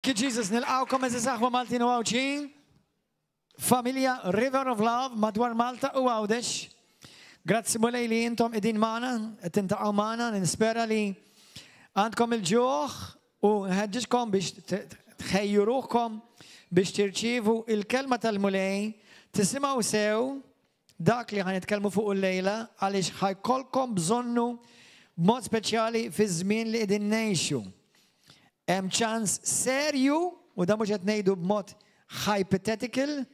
Jesus nilqawkom eżis aħwa Maltin u għawċin. Familja River of Love madwar Malta u għawdex. Grazzi mulej li jintom idin maħna, tintaqaw maħna, nispera li għandkom il-ġuħ u ħedġiġkom biex tħejju ruħkom biex tirċivu il-kelma tal-mulej, tisimaw sew dak li ħanitkelmu fuq il-lejla għalix ħajkolkom bżonnu b'mod speċjali fi żmien li idin nejxu. Hemm ċans serju, u da mhux qed ngħidu b'mod hypothetical,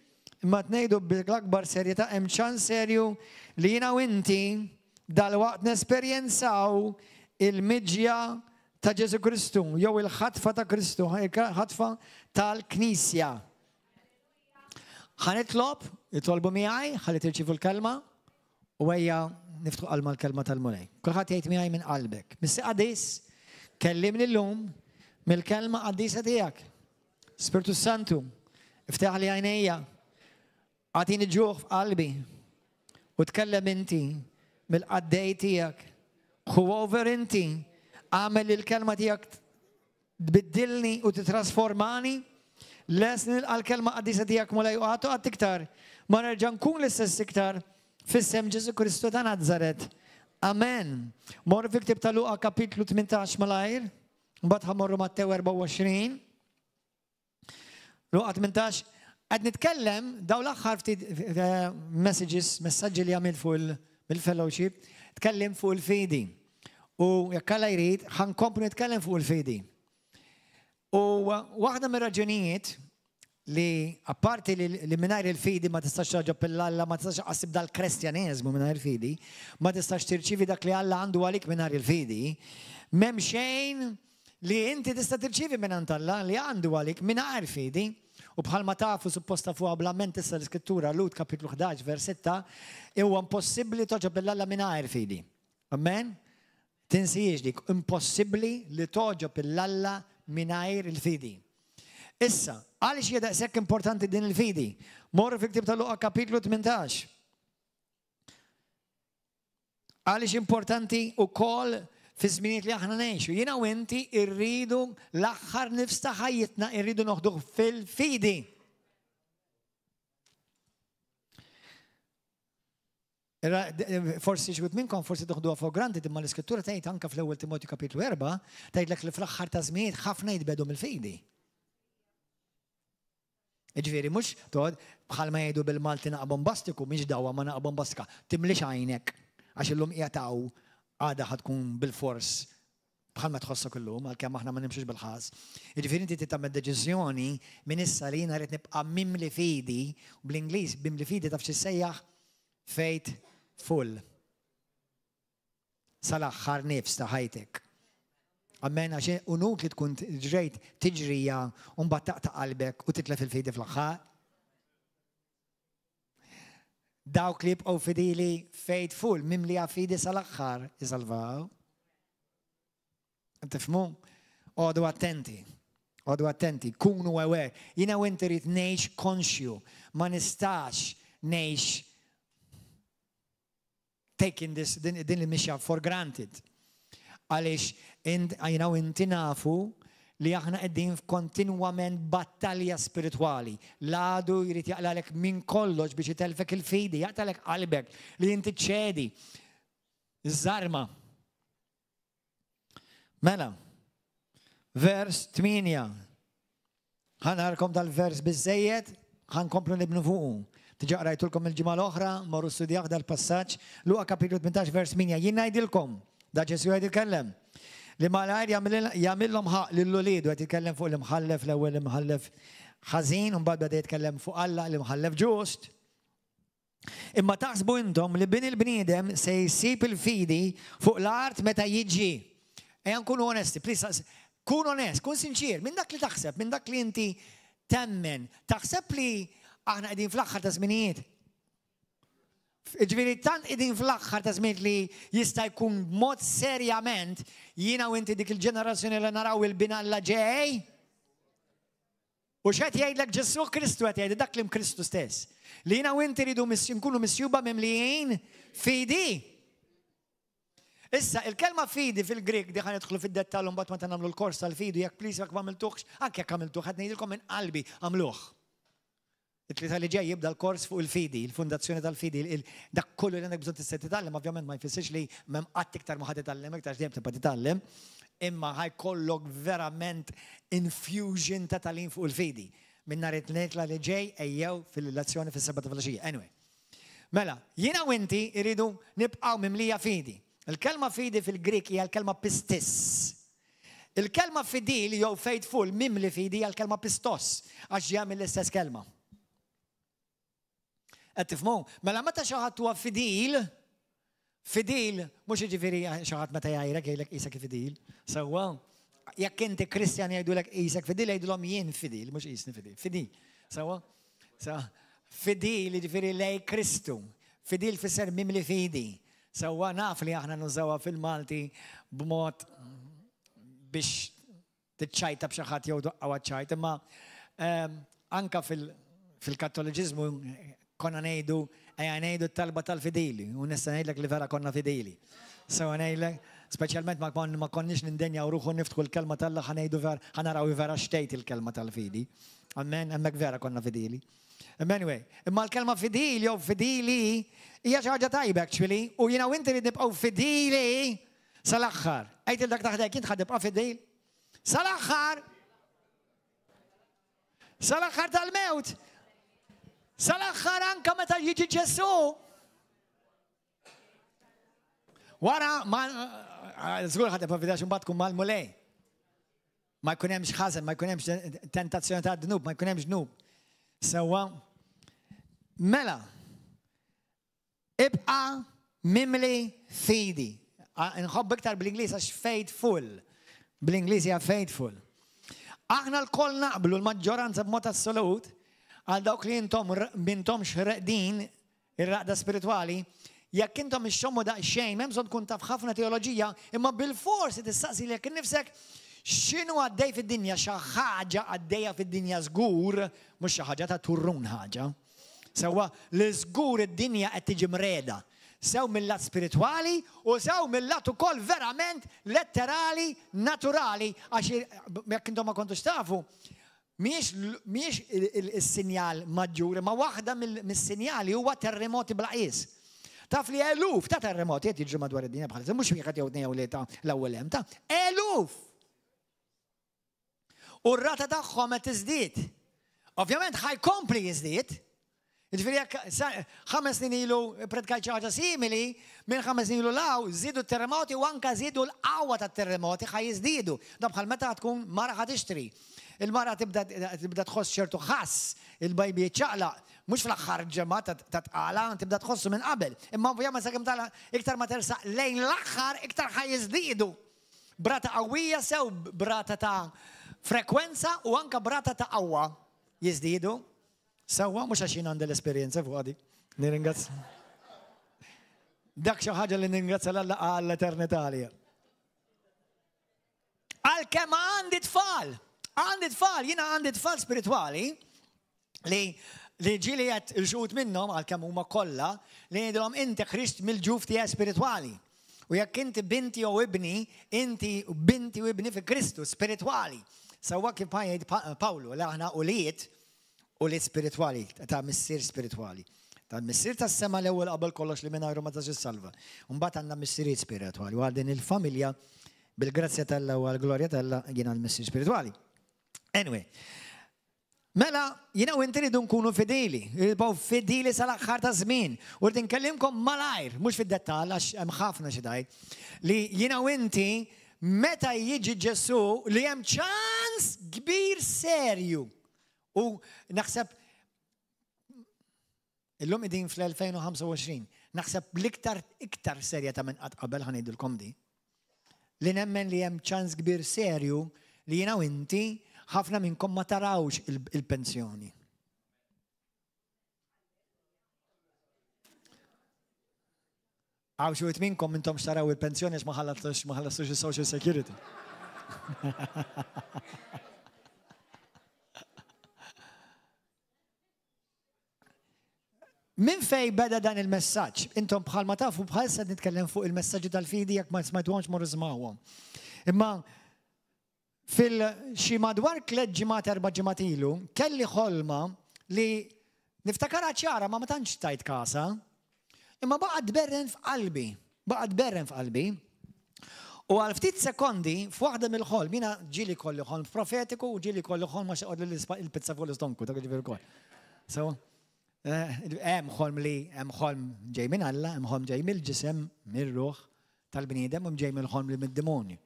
imma ngħidu bil-akbar serjetà, hemm ċans serju li jiena u inti dalwaqt nesperjenzaw il-miġja ta' Ġesu Kristu, jew il-ħatfa ta' Kristu, il-ħatfa tal-Knisja. Ħanitlob, jitolbu miegħi, ħalli tirċievu l-kelma, u ejja niftħu qalma l-kelma tal-mulej. Kulħadd jgħid miegħi minn qalbek. Missi qadis, kellimni llum mill-kelma qaddisa tiegħek. Spiritu Santu, iftaħ li għajnejja, għatini ġuħ f'qalbi, u tkellem inti mill-qaddej tiegħek. Hu over inti, għamel il-kelma tiegħek tbiddilni u titrasformani, lesni għal-kelma qaddisa tiegħek mulej u għatu għat iktar, ma nerġa' nkun l-istess iktar fis-sem Ġesu Kristu ta' Nazaret. Amen. Morru fi ktib ta' Luqa kapitlu 18 malajr. Mbagħad ħammorru Mattew 24. Luqa 18. Qed nitkellem daw l-aħħar ftit messaġġi li għamil fuq il-fellowship, tkellem fuq il-fidi. U jekk Alla jrid ħankomplu nitkellem fuq il-fidi. U waħda mir-raġunijiet li apparti li mingħajr il-fidi ma tistax taġob il-Alla, ma tistax qassib dal-Kristjaneżmu mingħajr il-fidi, ma tistax tirċivi dak li Alla għandu għalik mingħajr il-fidi, m'hemm xejn li inti tista' tirċievi minn Alla li għandu għalik mingħajr fidi. U bħalma tafu supposta fuq ablament issa l-Iskrittura Lut kapitlu 11 vers 6 huwa impossibbli toġob il-Alla mingħajr fidi. Amen? Tinsijiex dik, impossibbli li toġob il-Alla mingħajr il-fidi. Issa, għaliex hija daqshekk importanti din il-fidi? Morru fi ktib ta' Luqa kapitlu 18. Għaliex importanti wkoll fi żminijiet li aħna ngħixu. Jiena u inti rridu l-aħħar nifs ta' ħajjitna rridu noħduh fil-fidi. Forsi xwit minnkom forsi toħduha for granted imma l-Iskrittura tgħid anke fl-ewwel Timotju kapitlu 4 tgħidlek li fl-aħħar ta' żmien ħafna jitbedu mill-fidi. Ġifieri mhux toħod bħalma jgħidu bil-Malti naqa' bombastiku mhix dawwa ma naqa' bombastika. Timlix għajnek għax illum qiegħu għada ħatkun bil-fors bħalma tħossok illum għalkemm aħna ma nimxux bil-ħas. Ġifieri inti tagħmel deċiżjoni minn issa li jiena rrid nibqa' mimli fidi u bl-Ingliż mimli fidi taf x'issejjaħ faithful. Sal-aħħar nifs ta' ħajtek. Amen, għax unuk li tkun ġrejt tiġrija u mbagħad taqta' qalbek u titlef il-fidi fl-aħħar. Dawk li jibqgħu fidili faithful, mimli fidi sal-aħħar isalvaw. Tifhmu? Għodu attenti. Għodu attenti, kunu aware. Jiena u inti rid ngħix konxju, ma nistax ngħix taking din il-mixja for granted. Għaliex jiena u inti nafu li aħna qegħdin f'kontinwament battalja spiritwali. L-għadu jrid jaqlalek minn kollox biex jitelfek il-fidi, jaqtalek qalbek li inti ċedi. Iż-żarma. Mela, vers 8. Ħanarkom dal-vers biżżejjed, ħankomplu nibnu fuqu. Tiġa qrajtulkom il-ġimgħa l-oħra, morru studjaw dal-passaġġ, Luqa kapitlu 18 vers 8. Jien ngħidilkom, da Ġesu qed jitkellem. Li malajr jagħmilhom ħaq lill-ulied u qed jitkellem fuq l-imħallef l-ewwel imħallef ħażin u mbagħad beda jitkellem fuq Alla l-imħallef ġust. Imma taħsbu intom li bin il-bniedem se jsib il-fidi fuq l-art meta jiġi. Ejja nkunu onesti, please, kun onest, kun sinċir, minn dak li taħseb, minn dak li inti temmen, taħseb li aħna qegħdin fl-aħħar ta' żminijiet. Ġifieri tant qegħdin fl-aħħar ta' żmien li jista' jkun b'mod serjament jiena u inti dik il-ġenerazzjoni li naraw il-bina Alla ġej. U x'qed jgħidlek Ġesu Kristu qed jgħid dak li Kristu stess. Li jiena u inti rridu nkunu misjuba mimlijin fidi. Issa, il-kelma fidi fil-Grik di ħan idħlu fid-dettal mbagħad meta nagħmlu l-kors tal-fidi jekk please jekk m'għamiltuhx, anke jekk għamiltuh qed ngħidilkom minn qalbi għamluh. it-tlieta li ġej jibda l-kors fuq il-fidi, il-fundazzjoni tal-fidi, dak kollu li għandek bżonn tista' titgħallem, ovvjament ma jfissirx li m'hemm qatt iktar ma ħadd titgħallem iktar dejjem tibqa' titgħallem, imma ħajkollok verament infusion ta' tagħlim fuq il-fidi. Minn nhar it-tlieta li ġej ejjew fil-lezzjoni fis-seba' ta' filgħaxija. Anyway. Mela, jiena u inti iridu nibqgħu mimlija fidi. Il-kelma fidi fil-Grik hija l-kelma pistis. Il-kelma fidil jew faithful mimli fidi hija l-kelma pistos għax ġej mill-istess kelma. Qed tifhmu? Mela meta xi ħadd huwa fidil, mhux jiġifieri xi ħadd meta jgħidlek jgħidlek qisek fidil. Sewwa, jekk inti Kristjan jgħidulek qisek fidil jgħidulhom jien fidil, mhux qisni fidil. Fidil. Sewwa? Fidil jiġifieri lej Kristu. Fidil fisser mimli fidi. Sewwa naf li aħna nużawha fil-Malti b'mod biex tiċċajta b'xi ħadd jew doqqaw ċajt, imma anke fil-Kattoliċiżmu konna ngħidu ngħidu t-talba tal-fidili, u nista' ngħidlek li vera konna fidili. Sewa ngħidlek, speċjalment ma konniex nindenjaw ruħu niftħu l-kelma tal-Alla ħanejdu ħanaraw vera xtejt il-kelma tal-fidi. Amen, hemmhekk vera konna fidili. Anyway, imma l-kelma fidili jew fidili hija xi ħaġa tajba actually, u jiena u inti li nibqgħu fidili sal-aħħar. Għajt il-dak taħdek jint ħadibqa' fidil. Sal-aħħar. Sal-aħħar tal-mewt. Sal-aħħar anke meta jiġi Ġesu. Wara ma żgur ħadibqa' fidel xi mbagħad tkun mal-mulej. Ma jkun hemmx ħażen, ma jkun hemmx tentazzjoni ta' dnub, ma jkun hemmx dnub. Sewwa mela ibqa' mimli fidi. Nħobb iktar bl-Ingliż għax faithful. Bl-Ingliż hija faithful. Aħna l-koll naqblu l-maġġoranza b'mod assolut għal dawk li intom xreqdin ir-raqda spiritwali, jekk intom ixxommu daqsxejn, m'hemm bżonn tkun taf ħafna teoloġija, imma bil-forsi tistaqsi lek innifsek x'inhu għaddej fid-dinja, xi ħaġa għaddejja fid-dinja żgur, mhux xi ħaġa ta' turrun ħaġa. Sewwa li żgur id-dinja qed tiġi mreda. Sew mill-lat spirituali u sew mill-lat ukoll verament letterali, naturali, għax jekk intom ma kontux tafu, mhijiex is-sinjal maġġur, ma waħda mis-sinjali huwa terremoti bla qis. Taf li eluf ta' terremoti qed jiġru madwar id-dinja bħalissa, mhux wieħed jew tnejn jew l-ewwel hemm ta' eluf. U r-rata tagħhom qed tiżdied. Ovvjament ħajkompli jiżdied. Ġifieri jekk 5 snin ilu predkajt xi ħaġa simili, minn 5 snin ilu law żiedu t-terremoti u anke żiedu l-qawwa tat-terremoti ħajjiżdiedu. Da bħal meta tkun mara ħad tixtri. Il-mara tibda tħoss ċertu ħass, il-bajbi ċaqlaq, mhux fl-aħħar ġemma ta' tqala, tibda tħossu minn qabel. Imma ovvjament sakemm tala iktar ma tersaq lejn l-aħħar iktar ħajjiżdiedu. Brata qawwija sew brata ta' frekwenza u anke brata ta' qawwa jiżdiedu. Sewwa mhux għax jien għandi l-esperjenza fuq għadi. Nirringrazzja. Dak xi ħaġa li nirringrazzja l-Alla għall-eternità għalija. Għalkemm għandi tfal. Għandi tfal, jiena għandi tfal spiritwali li ġili qed il-ġud minnhom għalkemm huma kollha li ngħidulhom inti Krist mill-ġuf tiegħek spiritwali. U jekk inti binti jew ibni, inti binti u ibni fi Kristu spiritwali. Sewwa kif jgħid Pawlu li aħna uliet spirituali, ta' missier spirituali. Ta' missier ta' sema l-ewwel qabel kollox li mingħajru ma tax salva. Mbagħad għandna missieriet spirituali u għal din il-familja bil-grazzja tal-Alla u għall-glorja tal-Alla jiena l-missier spirituali. Anyway, mela jiena u inti rridu nkunu fideli, nibqgħu fideli sal-aħħar ta' żmien. U rrid nkellimkom malajr, mhux fid-dettall għax hemm ħafna xi ngħid, li jiena u inti meta jiġi Ġesu li hemm ċans kbir serju. U naħseb, illum idin fl-2025, naħseb iktar serja ta' minn qatt qabel ħanejdilkom di. Li nemmen li hemm ċans kbir serju li jiena u inti ħafna minnkom ma tarawx il-pensjoni. Għaw xujt minnkom intom xtaraw il-pensjoni għax ma ħallatux il-Social Security. Min fej beda dan il-messaġġ? Intom bħalma tafu bħalissa nitkellem fuq il-messaġġi tal-fidi jekk ma smajtuhomx morru żmawhom. Imma fil-xi madwar 3 ġimgħat 4 ġimgħat ilu kelli ħolma li niftakarha ċara ma tantx tajt kasa, imma baqgħet berren f'qalbi. U għal ftit sekondi f'waħda mill-ħolm, jiena ġieli kolli ħolm profetiku u ġieli kolli ħolm ma xaqgħod il-pizza fuq l-istonku, dak ġifier ukoll. So, hemm ħolm ġej minn Alla, hemm ħolm ġej mill-ġisem, mir-ruħ tal-bniedem u ġej mill-ħolm li mid-demonju.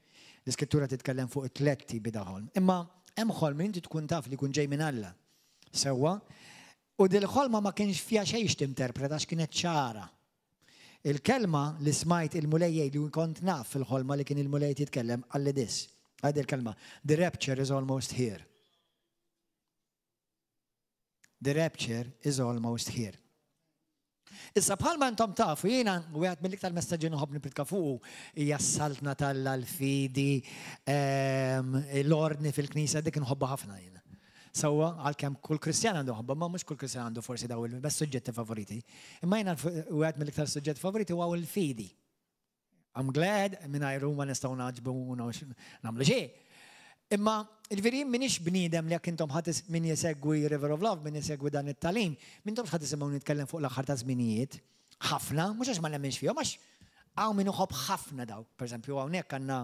L-iskrittura titkellem fuq 3 tipi ta' ħolm. Imma hemm ħolm li inti tkun taf li jkun ġej minn Alla. Sewwa, u dil-ħolma ma kienx fiha xejn tinterpreta x'kienet ċara. Il-kelma li smajt il-mulejjej li kont naf fil-ħolma li kien il-mulejjej jitkellem għalli dis. Għad il-kelma. The rapture is almost here. The rapture is almost here. Issa bħalma intom tafu, jiena u għed mill-iktar messaġġi nħobb nipritka fuq hija s-saltna tal-fidi, l-ordni fil-knisja dik nħobba ħafna jiena. Sewwa għalkemm kull Kristjan għandu ħobba, ma mhux kull Kristjan għandu forsi daw il-best suġġetti favoriti. Imma jiena u għed mill-iktar suġġetti favoriti huwa l-fidi. I'm glad mingħajr ma nistgħu naġbu u nagħmlu xejn. Imma il-verim minix bniedem li jekk intom ħadd min jesegwi River of Love, min jesegwi dan it-talim, mintom ħadd isimgħu nitkellem fuq l-aħħar ta' żminijiet, ħafna, mhux għax ma nemminx fihom, għax hawn min iħobb ħafna daw. Pereżempju hawnhekk għandna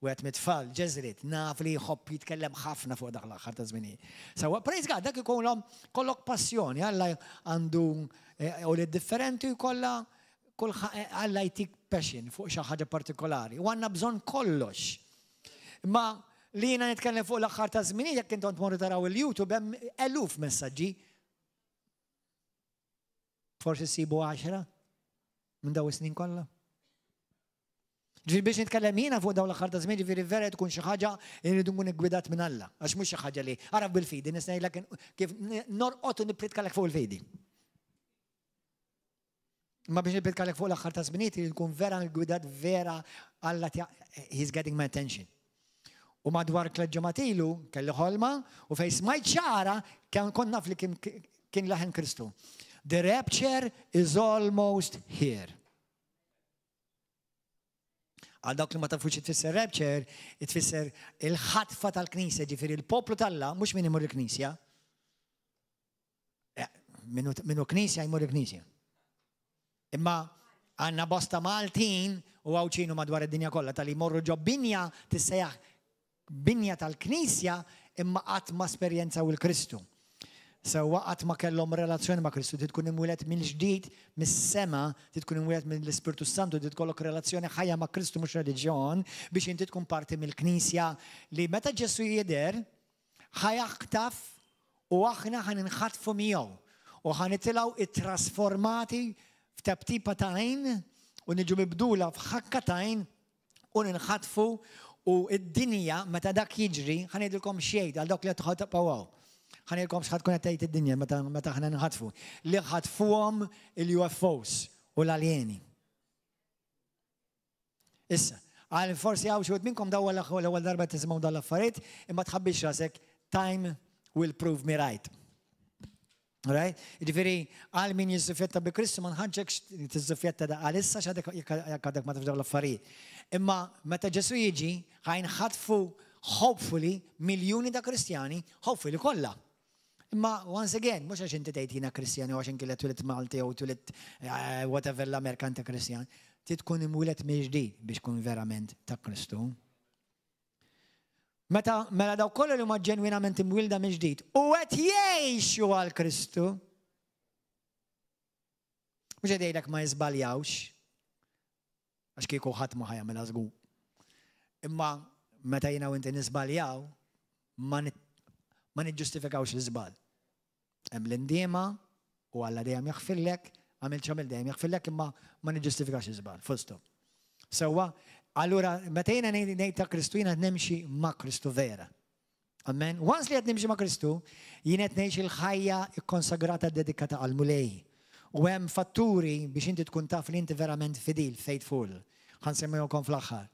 wieħed mit-tfal, Ġeżrit, naf li jħobb jitkellem ħafna fuq dak l-aħħar ta' żminijiet. Sewwa praise God, dak ikollhom kollok passjoni, Alla għandu u li differenti jkollha Alla jtik passion fuq xi ħaġa partikolari. U għandna bżonn kollox. Imma li jiena nitkellem fuq l-aħħar ta' żminijiet jekk intom tmorru taraw il-YouTube hemm eluf messaġġi. Forsi ssibu 10 minn daw is-snin kollha. Ġifieri biex nitkellem jiena fuq daw l-aħħar ta' żmien ġifieri vera tkun xi ħaġa li rridu nkun iggwidat minn Alla, għax mhux xi ħaġa li araf bil-fidi, nista' ngħidlek kif norqod u nippritkalek fuq il-fidi. Ma biex nippritkalek fuq l-aħħar ta' żminijiet tkun vera iggwidat vera Alla he's getting my attention. U madwar 3 ġimgħat ilu kelli ħolma u fejn smajt ċara kont naf li kien laħen Kristu. The rapture is almost here. Għal dawk li ma tafux tfisser rapture, tfisser il-ħatfa tal-Knisja, ġifieri il-poplu tal-Alla mhux min imur il-Knisja. Minnu Knisja jmur il-Knisja. Imma għandna bosta Maltin u għawċinu madwar id-dinja kollha tal-li jmorru ġo binja tissejjaħ binja tal-Knisja imma qatt ma esperjenzaw il-Kristu. Sewwa qatt ma kellhom relazzjoni ma' Kristu, tkun imwieled mill-ġdid mis-sema, tkun imwieled mill-Ispirtu Santu, tkollok relazzjoni ħajja ma' Kristu mhux reliġjon biex inti tkun parti mill-Knisja li meta Ġesu jidher ħajaħtaf u aħna ħaninħatfu miegħu u ħanitilgħu ittrasformati f'tabtiba ta' għajn u niġu mibdula f'ħakka ta' għajn u ninħatfu. U id-dinja, meta dak jiġri, ħanidilkom xejn għal dawk li tħaw taqpawaw. Ħanidilkom x'ħad tkun qed tgħid id-dinja meta ħna nħatfu. Li ħatfuhom il-UFOs u l-aljeni. Issa, għal forsi hawn xi minnkom daw l-ewwel darba tisimgħu dan l-affarijiet, imma tħabbix rasek time will prove me right. Right? Jiġifieri għal min jiżżufjetta bi Kristu ma nħaġġekx tiżżufjetta da għalissa jekk għadek ma tafdaw l-affarijiet. Imma meta Ġesu jiġi ħajnħatfu hopefully miljuni ta' Kristjani, hopefully kollha. Imma once again, mhux għax inti tgħid jiena Kristjani u għax inki twilet Malti jew twilet whatever l-Amerikan ta' Kristjan, tkun imwieled mill-ġdid biex tkun verament ta' Kristu. Mela daw kollha li huma ġenwinament imwielda mill-ġdid u qed jgħixu għal Kristu. Mhux qed jgħidlek ma jiżbaljawx. Għax kieku ħadd ma ħajjagħmilha żgur. Imma meta jiena u inti nisbaljaw ma niġġustifikawx l-iżbal. Hemm l-indiema u Alla dejjem jaħfirlek, għamilt x'għamil dejjem jaħfirlek imma ma niġġustifikax l-iżbal. Full stop. Sewwa, allura meta jiena ngħid ta' Kristu jiena qed nimxi ma' Kristu vera. Amen. Once li qed nimxi ma' Kristu, jien qed ngħix il-ħajja kkonsagrata dedikata għal mulej. U hemm fatturi biex inti tkun taf li inti verament fidil, faithful. Ħansemmihom fl-aħħar.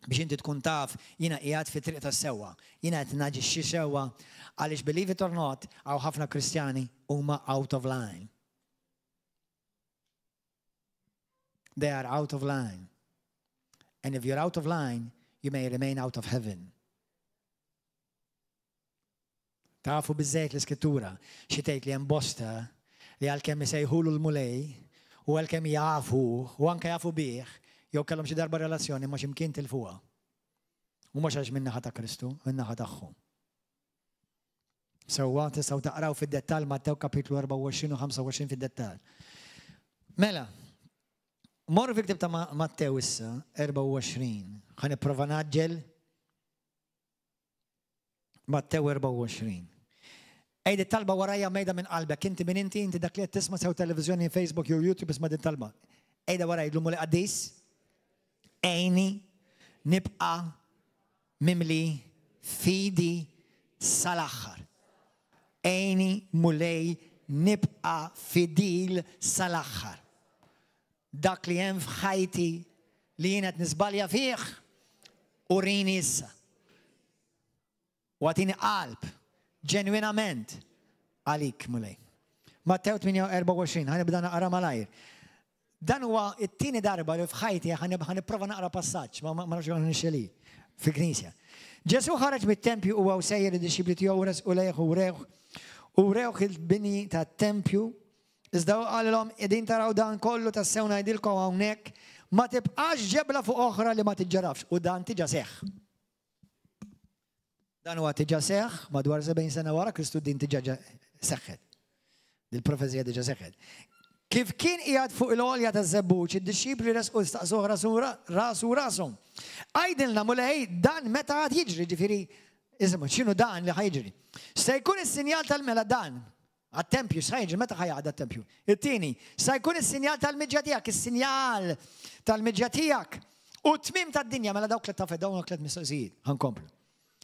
Biex inti tkun taf jiena qiegħed fi triq tas-sewwa, jiena qed naġixxi sewwa għaliex believe it or not hawn ħafna Kristjani huma out of line. they are out of line. And if you're out of line, you may remain out of heaven. Tafu bizzejt l-iskrittura, xitejt li jembosta li għal-kem jisejħulu l-mulej, u għal-kem jafu, u anka jafu bieħ, jew kellhom xi darba relazzjoni ma ximkien tilfuha. U mhux għax min-naħa ta' Kristu, min-naħa tagħhom. Sewwa tistgħu taqraw fid-dettall Mattew kapitlu 24 u 25 fid-dettall. Mela, morru fi ktib ta' Mattew issa 24. Ħa nipprova naġġel Mattew 24. Ejdi talba warajja mejda minn qalbek, inti minn inti dak li qed tisma' sew televiżjoni, Facebook jew YouTube isma' din talba. Ejda waraj l-lumu li qaddis, ejni nibqa' mimli fidi sal-aħħar. Ejni mulej nibqa' fidil sal-aħħar. Dak li hemm f'ħajti li jien qed nisbalja fih urini issa. U għatini qalb, ġenwinament, għalik mulej. Mattew 24, ħani bda naqra malajr. Dan huwa it-tieni darba li f'ħajti ħani prova naqra passaġġ, ma nafx għan nixxeli, fi knisja. Ġesu ħareġ mit-tempju u għaw sejjer id-disċipli tiegħu u lejħu u rewħ il-bini tat-tempju, iżda għalilhom qegħdin taraw dan kollu tassew ngħidilkom hawnhekk, ma tibqax ġebla fuq oħra li ma tiġġarafx, u dan tiġa seħħ. Dan huwa tiġa seħħ madwar 70 sena wara Kristu din tiġa seħħet. Dil-profezija tiġa seħħet. Kif kien qiegħed fuq il-għolja taż-żebbuġ, id-disċipli resqu staqsuh rasu rashom. Għajdilna mulej dan meta għad jiġri, ġifieri, iżma x'inhu dan li ħajġri. Se jkun is-sinjal tal-mela dan għat-tempju, x'ħajġri meta ħajqgħod għat-tempju. It-tieni, se jkun is-sinjal tal-miġġa tiegħek, is-sinjal tal-miġġa tiegħek u t-tmiem tad-dinja mela dawk li taf dawn tliet mistoqsijiet. Ħankomplu.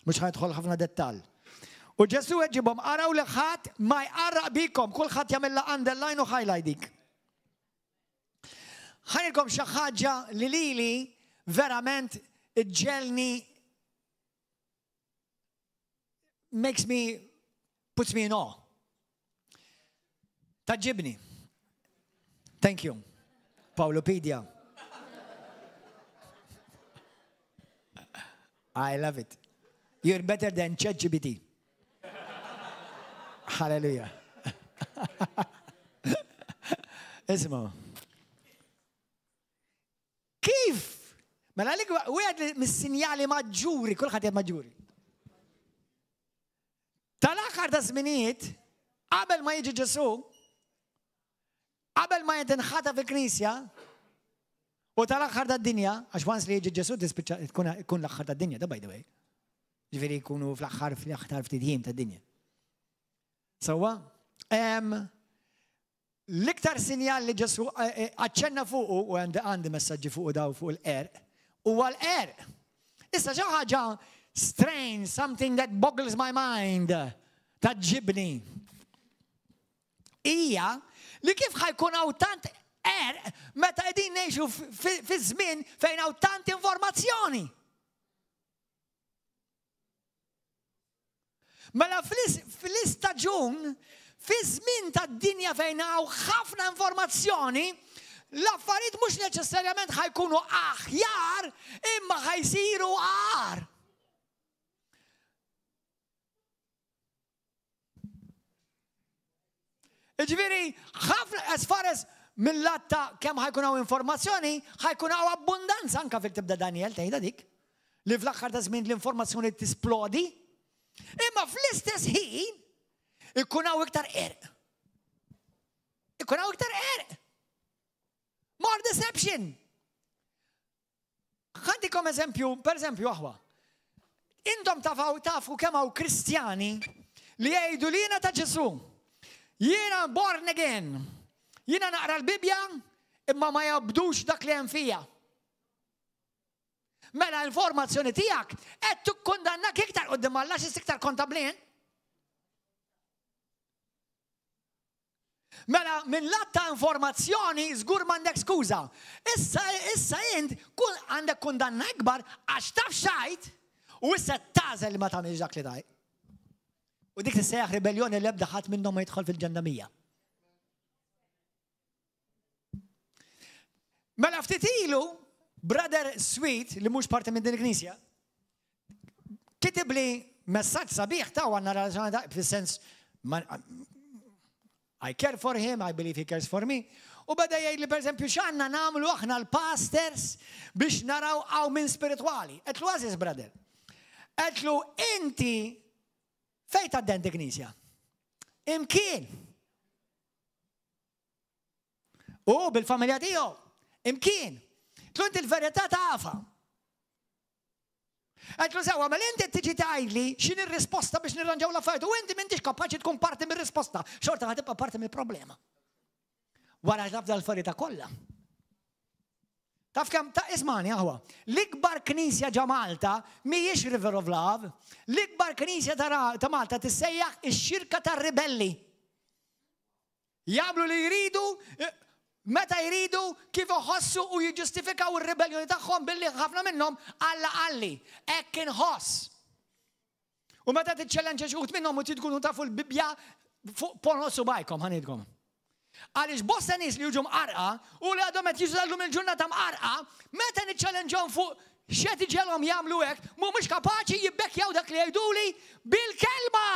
Mux ħadħol ħafna dettall. U Ġesu ġibhom araw li ħadd ma jqarraq bikom, kulħadd jagħmilha underline u highlight dik. Ħanilkom xi ħaġa li lili verament iġġelni puts me in awe. Taġġibni. Thank you. Paulopedia. I love it. You're better than ChatGPT. Hallelujah. اسمعوا. كيف؟ ملا لك وين من السينيال ماجوري كل خطية ماجوري. تلاخر تسمينيت قبل ما يجي جسو قبل ما يتنخطى في الكنيسة وتلاخر الدنيا عشان وانس اللي يجي جسو تكون لاخر الدنيا ده باي ذا واي. ġifieri jkunu fl-aħħar ftidħim tad-dinja. Sewwa, l-iktar sinjal li Ġesu aċċenna fuqu u għandi messaġġi fuqu daw fuq il-qerq huwa l-qerq. Issa xi ħaġa strange, something that boggles my mind, taġġibni. Hija li kif ħajkun hawn tant qerq meta qegħdin ngħixu fi żmien fejn hawn tant informazzjoni. Mela fl-istaġun, fi żmien tad-dinja fejn hawn ħafna informazzjoni, l-affarijiet mhux neċessarjament ħajkunu aħjar imma ħajsiru għar. Ġifieri, ħafna as far as mill-latta kemm ħajkun hawn informazzjoni, ħajkun hawn abbundanza anke fil-tibda Daniel tgħidha dik, li fl-aħħar ta' żmien l-informazzjoni tisplodi. Imma fl-istess ħin ikun hawn iktar qerq. Ikun hawn iktar qerq. More deception. Ħandikom eżempju, per eżempju aħwa. Intom tafu kemm hawn Kristjani li jgħidu li jiena ta' Ġesu. Jiena born again. Jiena naqra l-Bibja imma ma jabdux dak li hemm fija. Mela l-informazzjoni tiegħek qed tikkundannak iktar quddiem Alla xi iktar kontablin. Mela minn lat ta' informazzjoni żgur m'għandek skuża. Issa int għandek kundanna ikbar għax taf xajt u issa tażel li ma tagħmilx dak li taj. U dik tissejjaħ ribellioni li ebda ħadd minnhom ma jidħol fil-ġennamija. Mela ftit ilu, brother Sweet, li mhux parti minn din il-Knisja, kitib li messaġġ sabiħ ta' għanna raġuna fis-sens I care for him, I believe he cares for me. U bada jgħid li pereżempju x'għandna nagħmlu aħna l-pastors biex naraw għaw minn spiritwali. Qedlu għażiż brother. Qedlu inti fejn tgħadden dik-Knisja? Imkien. U bil-familja tiegħu. Imkien. Tlu inti l-verità tafa. Għetlu sewa, ma l-inti tiġi tgħidli x'in ir-risposta biex nirranġaw l-affarijiet u inti m'intix kapaċi tkun parti mir-risposta, xorta ħatibqa' parti mill-problema. Wara taf dal-affarijiet kollha. Taf kemm ta' ismani aħwa, l-ikbar knisja ġa Malta mhijiex River of Love, l-ikbar knisja ta' Malta tissejjaħ ix-xirka tar-ribelli. Jagħmlu li jridu, meta jridu kif iħossu u jiġġustifikaw ir-rebelljoni tagħhom billi ħafna minnhom alla qalli. Hekk inħoss. U meta tiċċellenġa xi wħud minnhom u tkunu tafu l-Bibja fuq ponħossu bajkom ħanidkom. Għaliex bosta nies li jiġu mqarqa u li għadhom qed jiżlu llum il-ġurnata mqarqa, meta niċċellenġhom fuq x'qed iġelhom jagħmlu hekk, mhumiex kapaċi jibbekkjaw dak li jgħiduli bil-kelma.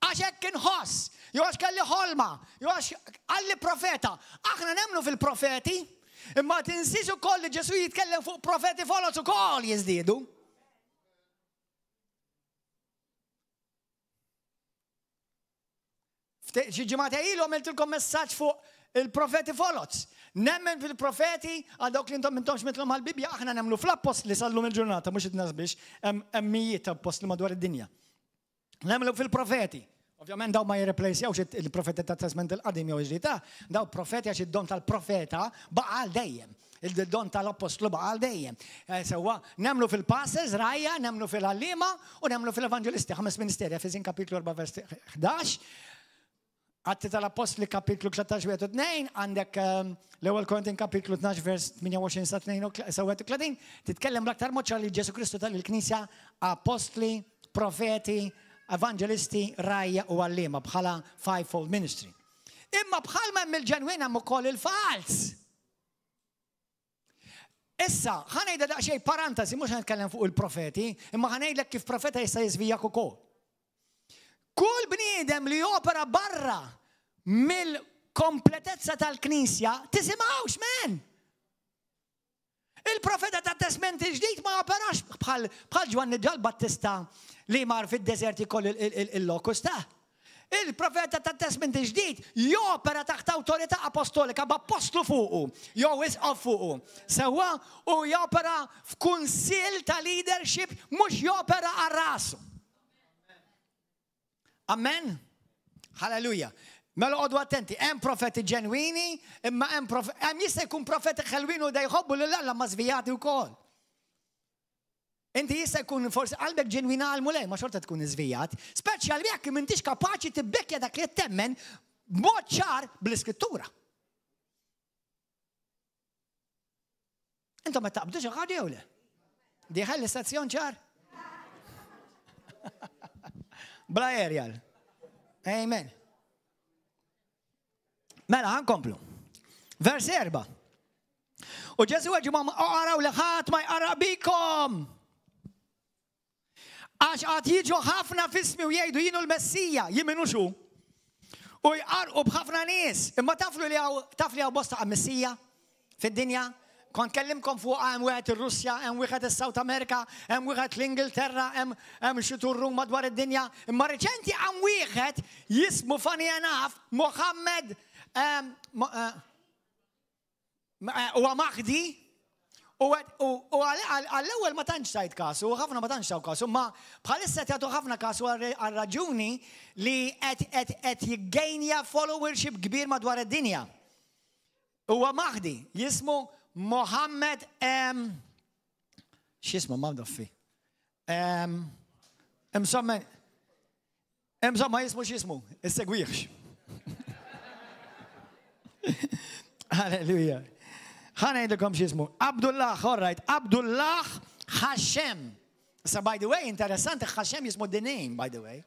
Għax hekk inħoss, jew għax kelli ħolma, jew għax għalli profeta. Aħna nemmnu fil-profeti, imma tinsiex ukoll li Ġesu jitkellem fuq profeti folos ukoll jiżdiedu. Xi ġimgħa ilu għamiltilkom messaġġ fuq il-profeti folos. Nemmen fil-profeti għal dawk li intom intomx mitlhom għall-Bibja, aħna nemmnu fl-appost li sallum il-ġurnata mhux itnasbix hemm mijiet ta' apostli madwar id-dinja. Nemmnu fil-profeti. Ovvjament daw ma jirreplacjawx il-profeti ta' Testament il-qadim jew iġdita, daw profeti għax id-don tal-profeta baqa' għal dejjem. Il-don tal-apostlu baqa' għal dejjem. Sewwa nemmnu fil-pastors, rajja, nemmnu fil-għallima u nemmnu fil-evangelisti, 5 ministeri, Efesjin kapitlu 4 vers 11. Atti tal-apostli kapitlu 13 vers 2, għandek l-ewwel Korintin kapitlu 12 vers 28 sa 32, titkellem l-aktar mod li Ġesu Kristu tal-Knisja apostli, profeti, evangelisti, rajja u għallima bħala fivefold ministry. Imma bħalma hemm il-ġenwin hemm ukoll il-fals. Issa, ħanejda daqsxejn parantesi, mhux ħanitkellem fuq il-profeti, imma ħanejdlek kif profeta jista' jiżvijak ukoll. Kull bniedem li opera barra mill-kompletezza tal-Knisja tisimgħux men. Il-profeta ta' Testament il-ġdid ma operax bħal Ġwanni Ġal Battista li mar fid-deżerti koll il-lokus ta'. Il-profeta ta' Testament il-ġdid jopera taħt awtorità apostolika b'apostlu fuqu, jew isqof fuqu. Sewwa u jopera f'kunsill ta' leadership mhux jopera għal rasu. Amen. Halleluja. Mela għodu attenti, hemm profeti ġenwini, imma hemm jista' jkun profeti ħelwin u da jħobbu lil Alla ma żvijati wkoll. Inti jista' jkun forsi qalbek ġenwina għal mulej, ma xorta tkun iżvijat, speċjali jekk m'intix kapaċi tibbekkja dak li temmen b'mod ċar bl-Iskrittura. Intom ma taqbdux ħaġa jew le? Diħel l-istazzjon ċar? Bla aerial. Amen. Mela, ħankomplu. Vers 4. U Ġesu għagġu għaraw li ħadd ma jqara bikom. Għax għad jiġu ħafna fismi u jgħidu jienu l-Messija, jiminu xu. U jqarqu bħafna nies. Imma taflu li għaw bosta għal-Messija fid-dinja. Kont kellimkom fuq hemm wieħed ir-Russja, hemm wieħed is-South America, hemm wieħed l-Ingilterra, hemm xi turrum madwar id-dinja. Imma reċenti hemm wieħed jismu funny enough Mohammed huwa Mahdi u għall-ewwel ma tantx tajt kasu, u ħafna ma tantx taw kasu, ma bħalissa jagħtu ħafna kasu għal raġuni li qed jiggejnja followership kbir madwar id-dinja. Huwa Mahdi, jismu Mohammed x'ismu ma mdoffi. Insomma jismu x'ismu, issegwiex. Halleluja. Ħanejdilkom x'ismu. Abdullah, all right, Abdullah Hashem. So by the way, interessanti, Hashem jismu the name, by the way.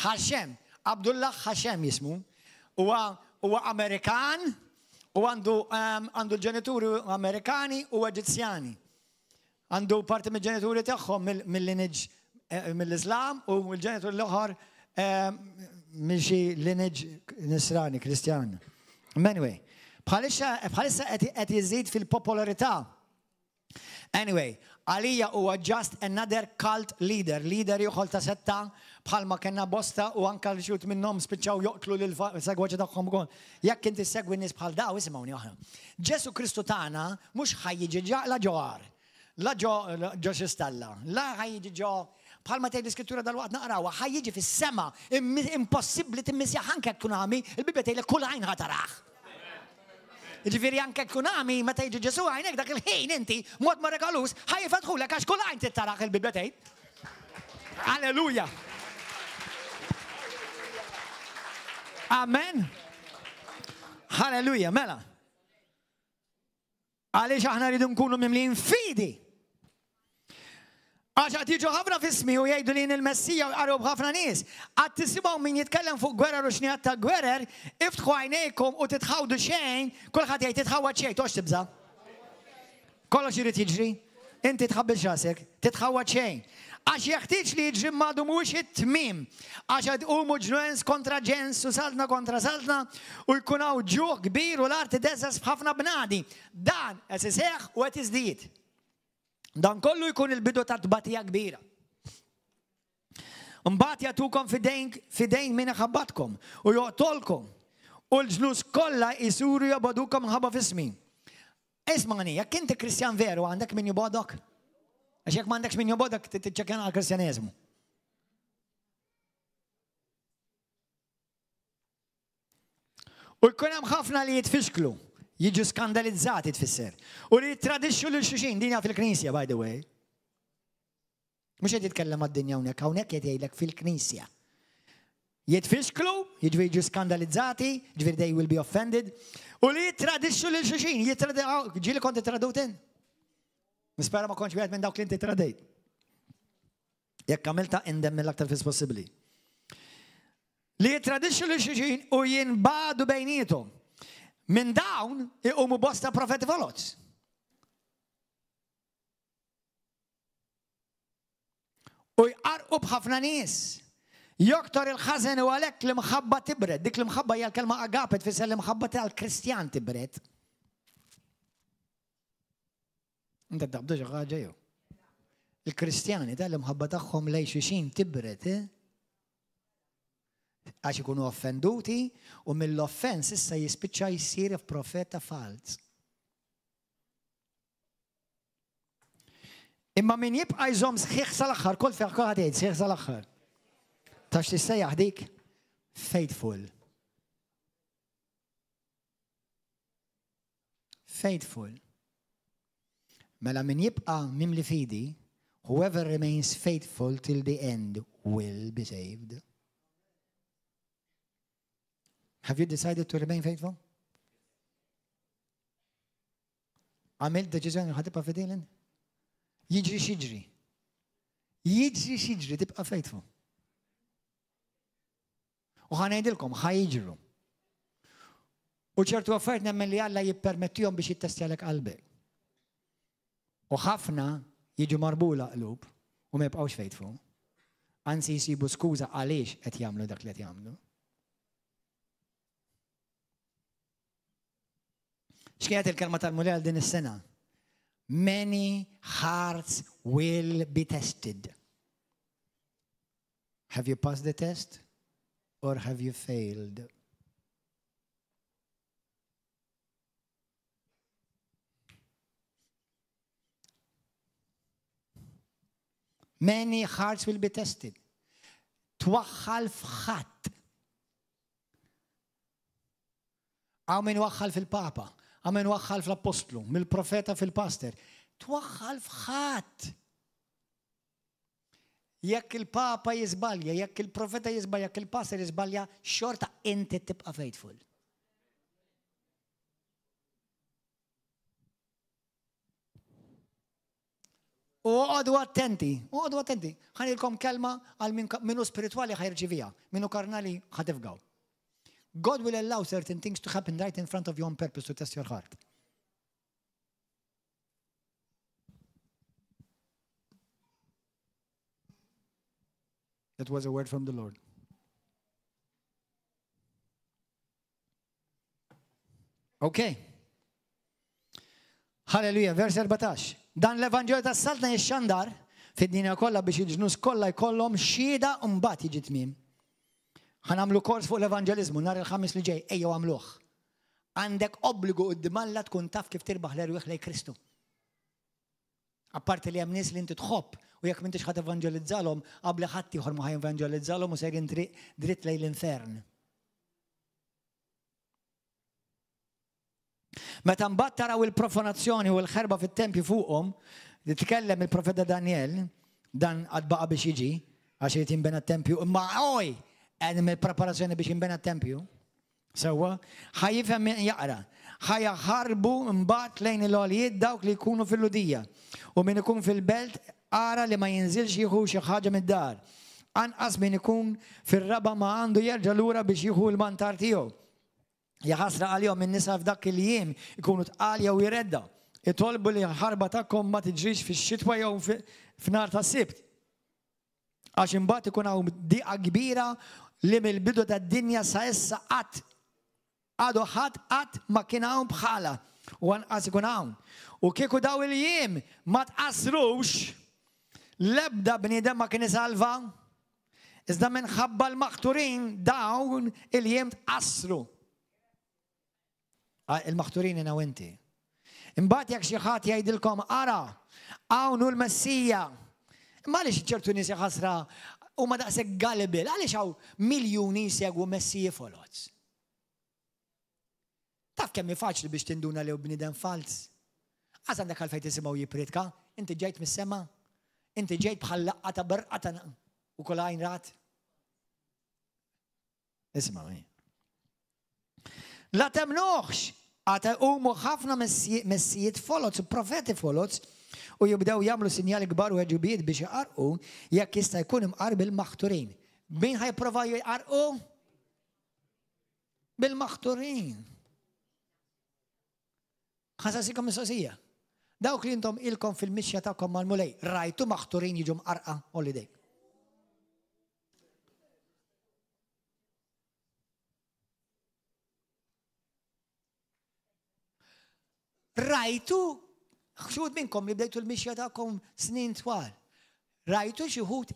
Hashem. Abdullah Hashem jismu. Huwa Amerikan u għandu l-ġenituri Amerikani u Eġizzjani. Għandu parti mill-ġenituri tagħhom mill-lineage mill-Islam u l-ġenituri l-oħra minn xi lineage Nisrani, Kristjan. Anyway, bħalissa qed jiżdied fil-popolarità. Anyway, għalija huwa just another cult leader joħol ta' setta bħalma kena bosta u anka l-xut minnom spiċċaw joqtlu l-segwaċi tagħhom ukoll. Jekk inti segwi nies bħal daw isimgħuni oħra. Ġesu Kristu tagħna mhux ħajjiġi la ġoar, la ġo xistalla, la ħajjiġi ġo bħalma tgħid l-iskrittura dal-waqt naqrawha ħajjiġi fis-sema impossibbli timmissjaħ anke tkun għami, il-Bibja tgħidlek kull għajn ħataraħ. Ġifieri anke tkun għami meta jiġi Ġesu għajnek dak il-ħin inti mod ma regalus ħajfatħulek għax kull għajn tittaraħ il-Bibja tgħid. Alleluja. Amen. Halleluja, mela. Għaliex aħna rridu nkunu mimlin fidi. Għax għad jiġu ħafna fismi u jgħidu li il-Messija u għarru bħafna nies. Għad tisimaw min jitkellem fuq gwerer u xnijat ta' gwerer, iftħu għajnejkom u titħawdu xejn, kullħat jgħid titħawad xejn, tox tibza. Kollox jirrit jiġri, inti tħabbil xasek, titħawad xejn. Għax jeħtieġ li jiġri madu mux it-tmim. Għax għad umu ġnwens kontra ġens u saltna kontra saltna u jkunaw ġuħ kbir u l-arti deżas bħafna bnadi. Dan għas iseħ u għet iżdiet. Dan kollu jkun il-bidu ta' tbatija kbira. Mbagħad jagħtukom fidejn min ħabbatkom u joqtolkom u l-ġnus kollha jsuru jobodukom ħabba fismi. Ismani, jekk inti Kristjan veru għandek min jobodok? Għax jekk m'għandekx min jobodok tiċċekkjan għall-Kristjaneżmu. U jkun hemm ħafna li jitfixklu. Jiġu skandalizzati tfisser. U li jittradixxu lil xuxin dinja fil-Knisja, by the way. Mhux qed jitkellem għad-dinja hawnhekk qed jgħidlek fil-Knisja. Jitfixklu, jiġu skandalizzati, ġifieri they will be offended. U li jittradixxu lil xuxin, ġieli kont tradewtin. Nispera ma kontx wieħed minn dawk li inti tradejt. Jekk għamilta indem mill-aktar fis possibbli. Li jittradixxu lil xuxin u jinbadu bejniethom. Min dawn iqumu bosta profeti folots. U jqarqu b'ħafna nies. Joktor il-ħażen u għalhekk li mħabba tibred. Dik li mħabba hija l-kelma agapet tfisser li mħabba tal-Kristjan tibred. Inta taqbdu xi ħaġa jew. Il-Kristjani tal mħabba tagħhom lejn xulxin tibred, għax ikunu offenduti u mill-offens issa jispiċċa jsir f'profeta fals. Imma min jibqa' jżomm sħiħ sal-aħħar, kol fejn ħadd jgħid sħiħ sal-aħħar. Tax tissejjaħ dik faithful. Faithful. Mela min jibqa' mimli fidi, whoever remains faithful till the end will be saved. Have you decided to remain faithful? Għamilt deċiżjoni ħad tibqa' fidejlen? Jiġri xiġri. Jiġri xiġri tibqa' faithful. U ħanejdilkom ħajjiġru. U ċertu affarijiet nemmen li Alla jippermettihom biex jittestjalek qalbek. U ħafna jiġu marbula qlub u ma jibqgħux faithful. Anzi jsibu skuża għaliex qed jagħmlu dak li qed jagħmlu. X'kienet il-kelma tal-mulej din is-sena? Many hearts will be tested. Have you passed the test or have you failed? Many hearts will be tested. Twaħħal f'ħadd. Għaw min waħħal fil-Papa. Għamen waħħal fl-apostlu, mill-profeta fil-pastor. Twaħħal fħat. Jekk il-papa jizbalja, jekk il-profeta jizbalja, jekk il-pastor jizbalja, xorta inti tibqa faithful. U għodu attenti. Ħanilkom kelma għal minu spirituali ħajrċivija, minu karnali ħatifgaw. God will allow certain things to happen right in front of you on purpose to test your heart. That was a word from the Lord. Okay. Hallelujah. Vers 14. Dan l-Evangel ta' saltna jixxandar fid-dinja kollha biex il-ġnus kollha jkollhom xhieda u mbagħad jiġi tmiem. Ħanamlu kors fuq l-evanġeliżmu nhar il-ħamis li ġej, ejjew għamluh. Għandek obbligu quddiem Alla tkun taf kif tirbaħ l-erwieħ lejn Kristu. Apparti li hemm nies li inti tħobb u jekk m'intix ħadd evanġelizzalhom qabel ħadd ieħor ma ħajevanġelizzalhom u sejrin dritt lejn l-infern. Meta mbagħad taraw il-profanazzjoni u l-ħerba fit-tempju fuqhom, titkellem il-profeta Daniel, dan għad baqa' biex jiġi għax irid jinbena t-tempju, imma għedem il-preparazzjoni biex jinbena t-tempju. Sewa, ħajifhem jaqra. ħajaħarbu mbagħad lejn il-għolijiet dawk li jkunu fil-ludija. U min ikun fil-belt ara li ma jinżilx jieħu xi ħaġa mid-dar. Anqas min ikun fir-raba ma għandu jerġa' lura biex jieħu l-mantar tiegħu. Jaħasra għalihom in-nisa f'dak il-jiem ikunu tqal jew jiredda. Itolbu li l-ħarba tagħkom ma tiġrix fix-xitwa jew f'nar tas-sibt. Għax imbagħad ikun hawn diqa kbira li mill-bidu tad-dinja sa issa qatt għadu ħadd qatt ma kien hawn bħala u anqas ikun hawn. U kieku daw il-jiem ma tqassrux l-ebda bniedem ma kien isalva. Iżda minħabba l-maħturin dawn il-jiem tqassru. Il-maħturin inha inti. Imbagħad jekk xi ħadd jgħidilkom ara hawn hu l-Messija. Ma għaliex ċertu nies ħasra u ma daqshekk gullible, għaliex hawn miljuni jsegwu Messiji folots. Taf kemm faċli biex tinduna li hu bniedem fals. Għaż għandek għalfejn tisimgħu jipritka, inti ġejt mis-sema, inti ġejt bħal laqqa ta' berqata u kull għajn rat. Isma' la temnuħx, għata umu ħafna messijiet folots, profeti folots, u jibdew jagħmlu sinjali kbar u ħeġubijiet biex jqarqu jekk jista' jkun imqar bil-maħturin. Min ħajprova jqarqu? Bil-maħturin. Ħasasikom mistoqsija. Dawk li intom ilkom fil-mixja tagħkom mal-mulej, rajtu maħturin jiġu mqarqa holiday. Rajtu, xħud minnkom li bdejtu l-mixja tagħkom snin twal. Rajtu xi wħud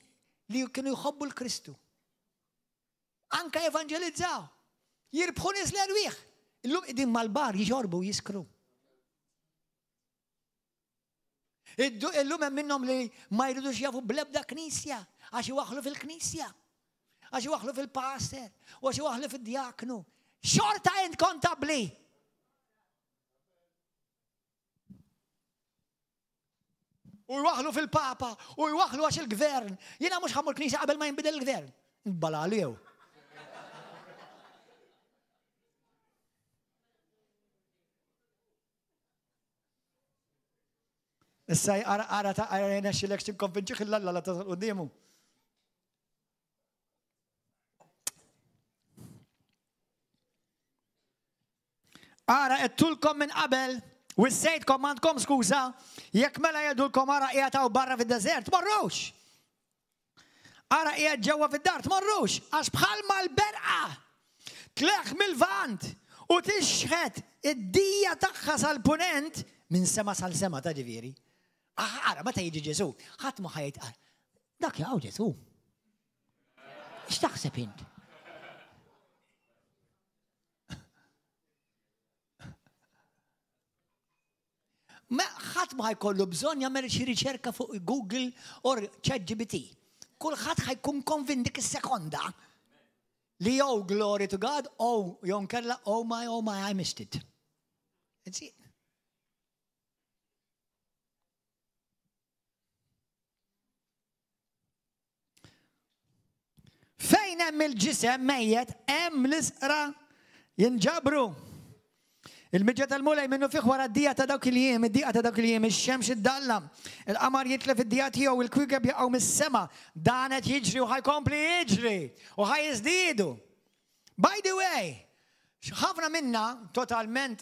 li kienu jħobbu l-Kristu. Anka evangelizzaw. Jirbħu nies l-erwieħ. Illum qegħdin mal-bar jiġorbu jiskru. Illum hemm minnhom li ma jridux jafu bl-ebda knisja għax iwaħħlu fil-knisja. Għax iwaħħlu fil-pastor, u għax iwaħħlu fid-djaknu. Xorta int kontabli. U jwaħlu fil-papa, u jwaħlu għax il-gvern. Jiena mhux ħammur knisja qabel ma jinbidel il-gvern. Nbalalu jew. Issa ara ta' għarajna xilek xinkonvinċi xillalla la tasal quddiemu. Ara ettulkom minn qabel. U s-sejtkom għandkom skuża, jekk mela jgħidulkom ara qiegħed barra fid-deżert, marrux. Ara qiegħed ġewwa fid-dar, marrux, għax bħalma l-berqa tleħ mill-vant u tixħed id-dija tagħha sal-punent minn sema sal-sema ta' ġifieri. Ara meta jiġi Ġesu, ħadd ma ħajt dak jaqgħu Ġesu. X'taħseb int? Ma ħadd ma ħajkollu bżonn jagħmel xi riċerka fuq Google or ChatGPT. Kulħadd ħajkun konvin dik is-sekonda li jew glory to God, jew nkella oh my, I missed it. That's it. Fejn hemm il-ġisem mejjed hemm l-isqra jinġabru. المجة المولى منه فيخ ورا الدقيقة تدوك اليوم الدقيقة تدوك اليوم الشمس تضلم القمر يتلف الدقيقة هي والكوكب يقوم السما دانت يجري وهاي كومبلي يجري وهاي يزديدوا. باي ذا واي خافنا منا توتالمنت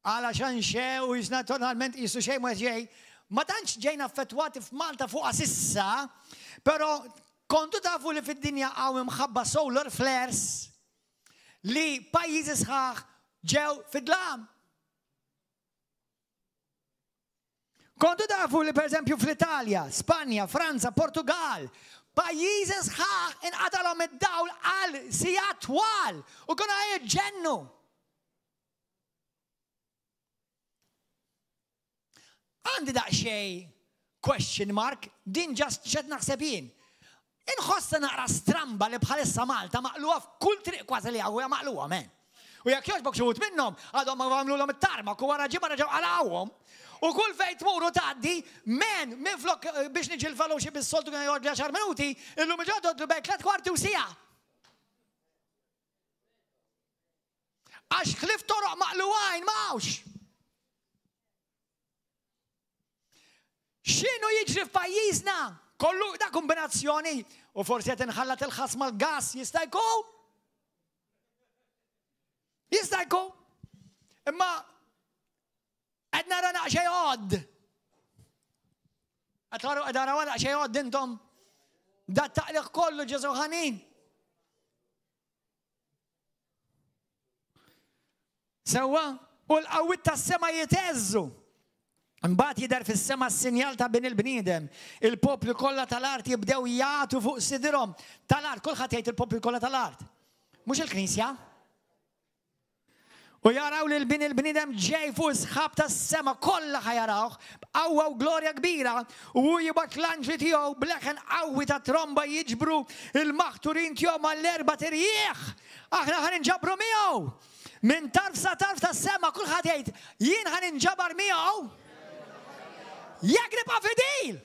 علشان شيء ويسنا توتالمنت يسو شيء ما جاي ما تنش جينا فتوات في مالطا فوق اساسا pero كنتوا تعرفوا اللي في الدنيا او مخبى سولار فليرز لي بايز صغار جاو في الظلام. كنتوا تعرفوا اللي بريزمبيو في ايطاليا، اسبانيا، فرنسا، برتغال بايز صغار انقتلوا الدول على سيات طوال وكانوا يتجنوا. عندي دا شيء question mark دين جاست شد نحسبين إن خاصة نقرا سترامبا اللي بحالسا مالطا مقلوها في كل طريق كوازي اللي هو مقلوها مان وياك يعجبك شوت منهم هذول ما عملوا لهم الترمك ورا جيبنا رجعوا على عوهم وكل فايت مورو تعدي مان مفلوك باش نجي الفلوشيب بالسولتو كان يقعد 10 minuti اللي مجرد باك 3 كوارت وساعة اش خلف طرق مقلوين ماوش. شنو يجري في بايزنا؟ كله ده كومبيناسيوني وفرصة تنخلت الخصم الغاز يستيقوا اما عندنا رنا شياد اتاروا اداروا رنا شياد انتم ده التعليق كله جزوهانين سوا والقوت السما يتهزوا انبات يدار في السما السينيال تاع بين البنيدم البوبل كلها تالارت يبداو يعطوا فوق صدرهم تالارت كل خطيت البوبل كلها تالارت مش الكنيسة ويراو للبين البنيدم جاي فوق سخابة السما كلها يراوه أو جلوريا كبيرة ويبقى لانجي تيو بلخن عوة ترومبا يجبروا المختورين تيو مالير باتريخ احنا هننجبروا ميو من طرف السما كل خطيت ين هننجبر ميو يقرب أفديل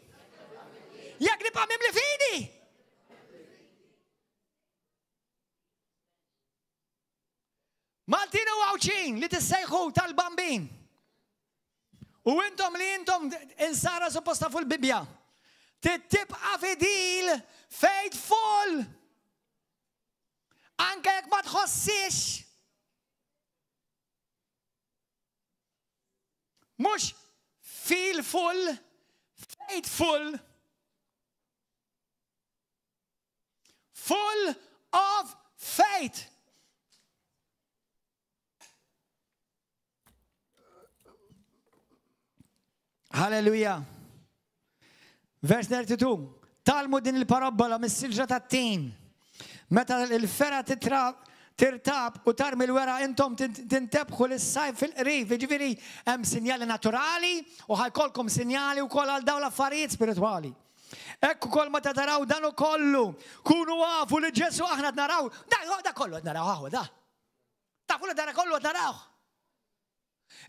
يقرب أمملفيني مالتين وعوشين لتسيخوا تالبامبين وانتم لينتم انسارة سبستا في البيبيا تتب أفديل faithful أنك يك ما تخصيش مش feelful, faithful, full of faith. Hallelujah. Verse 32. تعلموا دين البارابولا من سلجة التين. متى الفرة ترتاب وترمي الورق انتم تنتبخوا للسيف في القريف يجيفيري ام سينيال ناتورالي وهيكولكم سينيالي وكل الدولة فريد سبيريتوالي اكو كل ما تتراو دانو كله كونوا وافوا لجسوا احنا نراو ده كله نراو هو ده تعرفوا ده كله نراو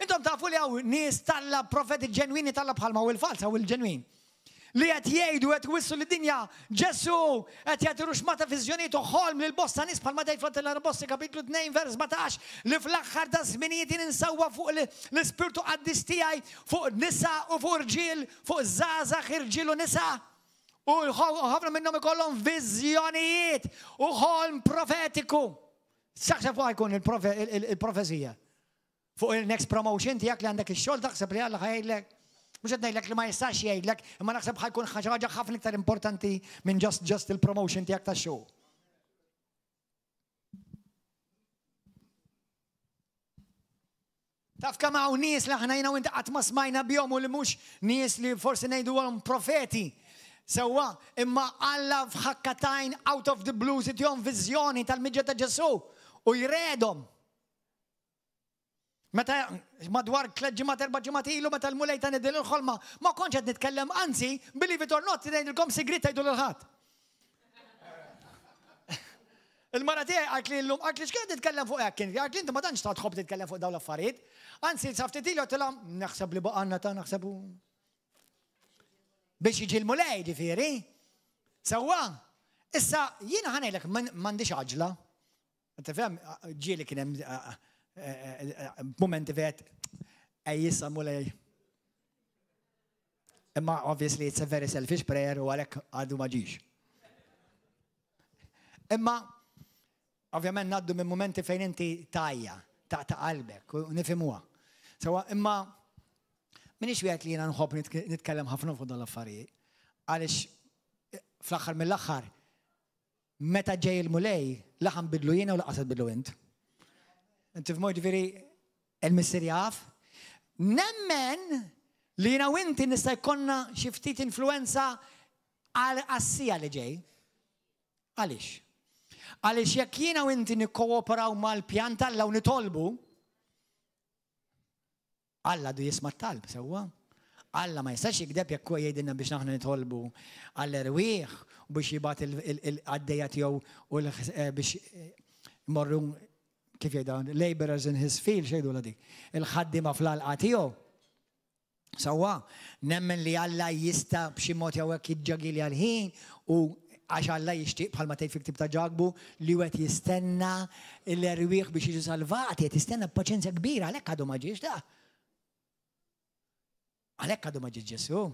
انتم تعرفوا لي او ناس طلب بروفيت الجنوين يطلب حالما هو الفالس هو الجنوين لي اتيايدوا اتوصلوا للدنيا جسوا اتياتروش ماتا فيزيونيتو خالم للبوستا نسبة الماتا يفلت البوستا كابيتلو 2 فيرس 17 اللي في الاخر ده زمنيتين نسوى فوق السبيرتو ادستياي فوق النساء وفوق رجيل فوق الزازخ رجيل ونساء وخافنا منهم يقولون فيزيونيت وخالم بروفيتيكو شخص فوق يكون البروفيزية فوق النكست بروموشن تياك اللي عندك الشغل تحسب لي الله هاي لك مش هتنايل لك ما يستاش يايل لك اما نحسب حيكون حاجه خافن اكثر امبورتانتي من جاست البروموشن تاعك تاع الشو. تعرف كما هو ناس اللي احنا هنا وانت اتمس ماينا بيوم واللي مش ناس اللي فرصه نيدوهم بروفيتي سوا اما الله في حكتين اوت اوف ذا بلوز تيوم فيزيوني تاع المجة جسو ويريدهم متى مدوار 3 جمعات 4 جمعات يلو متى المولاي تندل الخلمة ما كنتش نتكلم أنسي believe it or not تدين سيجريت يدول الهات المرتين أكلين لهم أكلش كده تتكلم فوق أكلين أنت ما تنش تخوب تتكلم فوق دولة فريد أنسي صفتي له تلام نحسب لبقانا نحسبه باش يجي المولاي دفيري سوا إسا ينا هنا لك ما عنديش عجلة أنت فاهم جيلك momenti vet ejjissa mulej. Imma obviously it's a very selfish prayer u għalhekk għadu ma ġiex. Imma ovvjament ngħaddu minn momenti fejn inti tajja ta' qalbek u nifhimuha. Sewa imma minix wieħed li jiena nħobb nitkellem ħafna fuq dan l-affarijiet għaliex fl-aħħar mill-aħħar meta ġej il-mulej laħan bidlu jiena u laqas bidlu int. Inti f'mod ġifieri il-missier jaf. Nemmen li jiena u inti nista' jkollna xi ftit influenza għal assija li ġej. Għaliex? Għaliex jekk jiena u inti nikkooperaw mal-pjan Alla u nitolbu, Alla du jisma' t-talb sewwa. Alla ma jistax jikdeb jekk huwa jgħidilna biex naħna nitolbu għall-irwieħ u biex jibgħat il-għaddejja tiegħu u biex morru kif jgħidu laborers in his field xejdu dik. Il-ħaddiema fl-għalqa tiegħu. Sewwa, nemmen li Alla jista' b'xi mod jew hekk jiġġagili għall-ħin u għax Alla jixtieq bħalma tgħid fil-ktieb ta' ġagbu li wieħed jistenna l-irwieħ biex jiġu salvati, qed jistenna b'paċenzja kbira għalhekk għadu ma ġiex da. Għalhekk għadu ma ġiex Ġesu.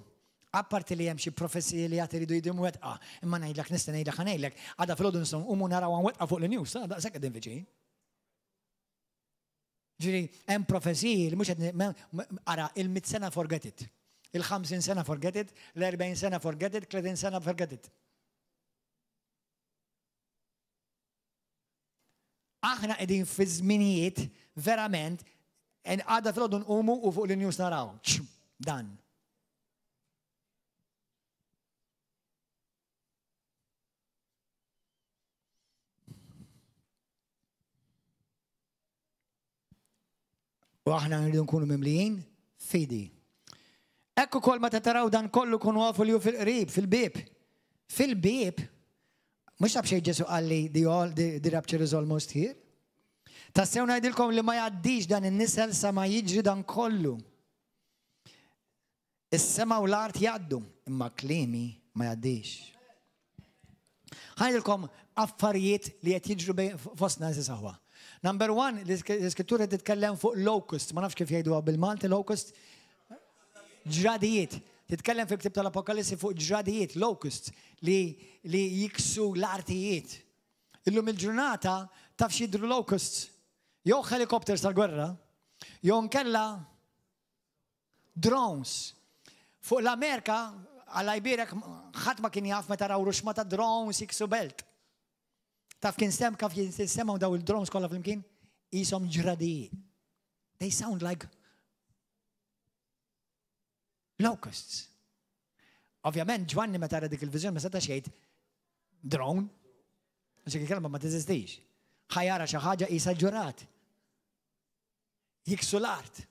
Apparti li hemm xi professiji li għad iridu jdimu wettqa, imma ngħidlek nista' ngħidlek ħanejlek, għadha filgħodu nistgħu nqumu naraw wettqa fuq il-news, daqshekk qegħdin viċin. Ġifieri hemm professiji li mhux qed ara il-100 sena forget it, il-50 sena forget it, l-40 sena forget it, 30 sena forget it. Aħna qegħdin fi żminijiet verament għadha filgħodu nqumu u fuq il-news naraw. Dan. U aħna nridu nkunu mimlijin fidi. Ekku kol ma taraw dan kollu kunu għafu li ju fil-qrib, fil-bib. Fil-bib, mux tab xej Ġesu għalli the rapture is almost here. Tassew ngħidilkom li ma jgħaddix dan in-nisel sa ma jiġri dan kollu. Is-sema u l-art jgħaddu, imma klimi ma jgħaddix. Ħajdilkom affarijiet li qed jiġru fostna saħwa. Number one, l-iskrittura titkellem fuq locust, ma nafx kif jgħiduha bil-Malti locust. Ġradijiet. Titkellem fil-ktib tal-Apokalissi fuq ġradijiet, locust, li jiksu l-artijiet. Illum il-ġurnata taf xidru locusts. Jew helikopters tal-gwerra, jew nkella drones. Fuq l-Amerika, għal-Ibirek, ħadd ma kien jaf meta raw ruxma ta' drones jiksu belt. Taf kien kaf jistemaw daw il-drones kollha flimkien? Ishom ġradijiet. They sound like locusts. Ovvjament, Ġwanni meta ra dik il-viżjoni ma setax jgħid drone. Għax il-kelma ma teżistix. Ħajara xi ħaġa qisha ġurat. Jiksu l-art.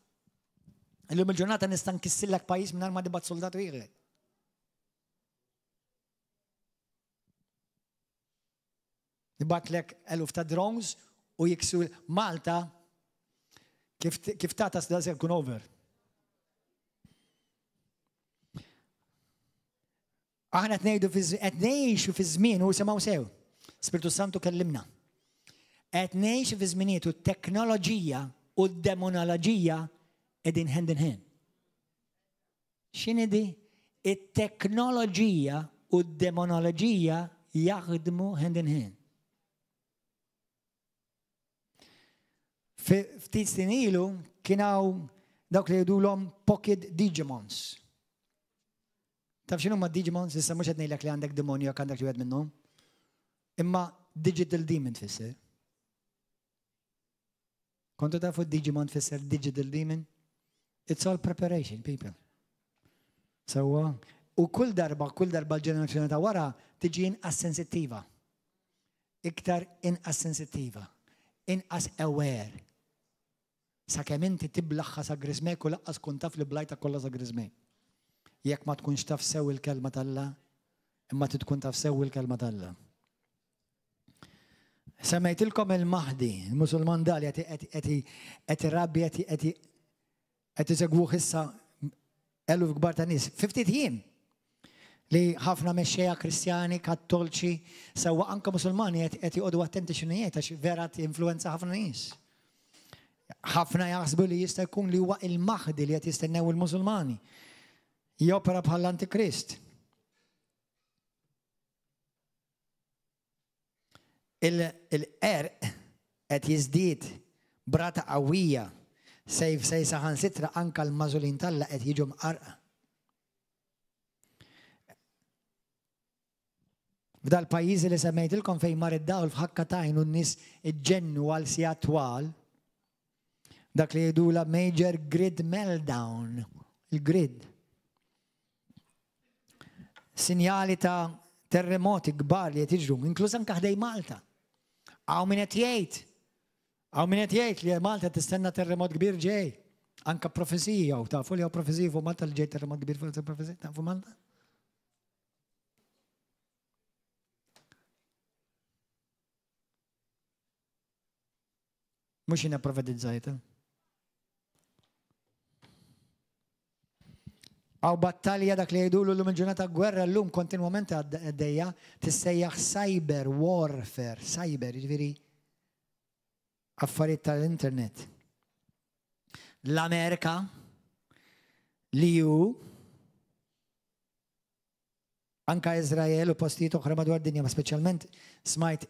Illum il-ġurnata nista' nkissillek pajjiż mingħajr ma dibat soldatu ieħor. Nibatlek eluf ta' drones u jiksu Malta kif tata s-dażel kun over. Aħna qed ngħixu fi żmien u semgħu sew. Spiritu Santu kellimna. Qed ngħixu fi żminijiet u t-teknoloġija u d-demonoloġija qegħdin hand in hand. X'inhi di? It-teknoloġija u d-demonoloġija jaħdmu hand in hand. Ftit snin ilu kien hawn dawk li jgħidulhom pocket Digimons. Taf x'inhu ma Digimons? Issa mhux qed ngħidlek li għandek demonju jekk għandek xi wieħed minnhom. Imma digital demon tfisser. Kontu tafu Digimon tfisser digital demon? It's all preparation, people. Sewwa, u kull darba l-ġenerazzjoni ta' wara tiġi inqas sensittiva. Iktar inqas sensittiva. Inqas aware. Sakemm inti tiblaħħa sa grismek u laqqas kun taf li blajta kollha sa grismek. Jekk ma tkunx taf sew il-kelma tal-Alla, imma tkun taf sew il-kelma tal-Alla. Semmejtilkom il-Mahdi, il-Musulman dali qed irabbi qed isegwuh issa eluf kbar ta' nies. 50 jiem li ħafna mexxejja Kristjani, Kattolċi, sewwa anke Musulmani qed joqogħdu attenti x'inhu jgħid għax vera influenza ħafna nies. ħafna jaħsbu li jista' jkun li huwa il-Maħdi li qed jistennew il-Musulmani. Jopera bħal Antikrist. Il-qerq qed jiżdied brata qawwija se saħansitra anke l-mażulin Alla qed jiġu mqarqa. F'dal pajjiżi li semmejtilkom fejn mar id-dawl f'ħakka tajn u n-nies iġġennu għal sigħat twal, dak li jgħidula major grid meltdown, il-grid. Sinjali ta' terremoti kbar li qed jiġru, inkluż anke ħdej Malta. Hawn min qed jgħid li Malta tistenna terremot kbir ġej. Anke profezija u tafu li hawn profezija fuq Malta li ġej terremot kbir fuq profezija tafu Malta. Mhux jiena profetizzajta. Għaw battalja dak li jgħidulu l-lum il-ġurnata gwerra l-lum kontinuament għaddejja tissejjaħ cyber warfare, cyber, ġviri affarijiet tal-internet. L-Amerika, l-EU, anka Izrael u postijiet oħra madwar dinja, ma speċjalment smajt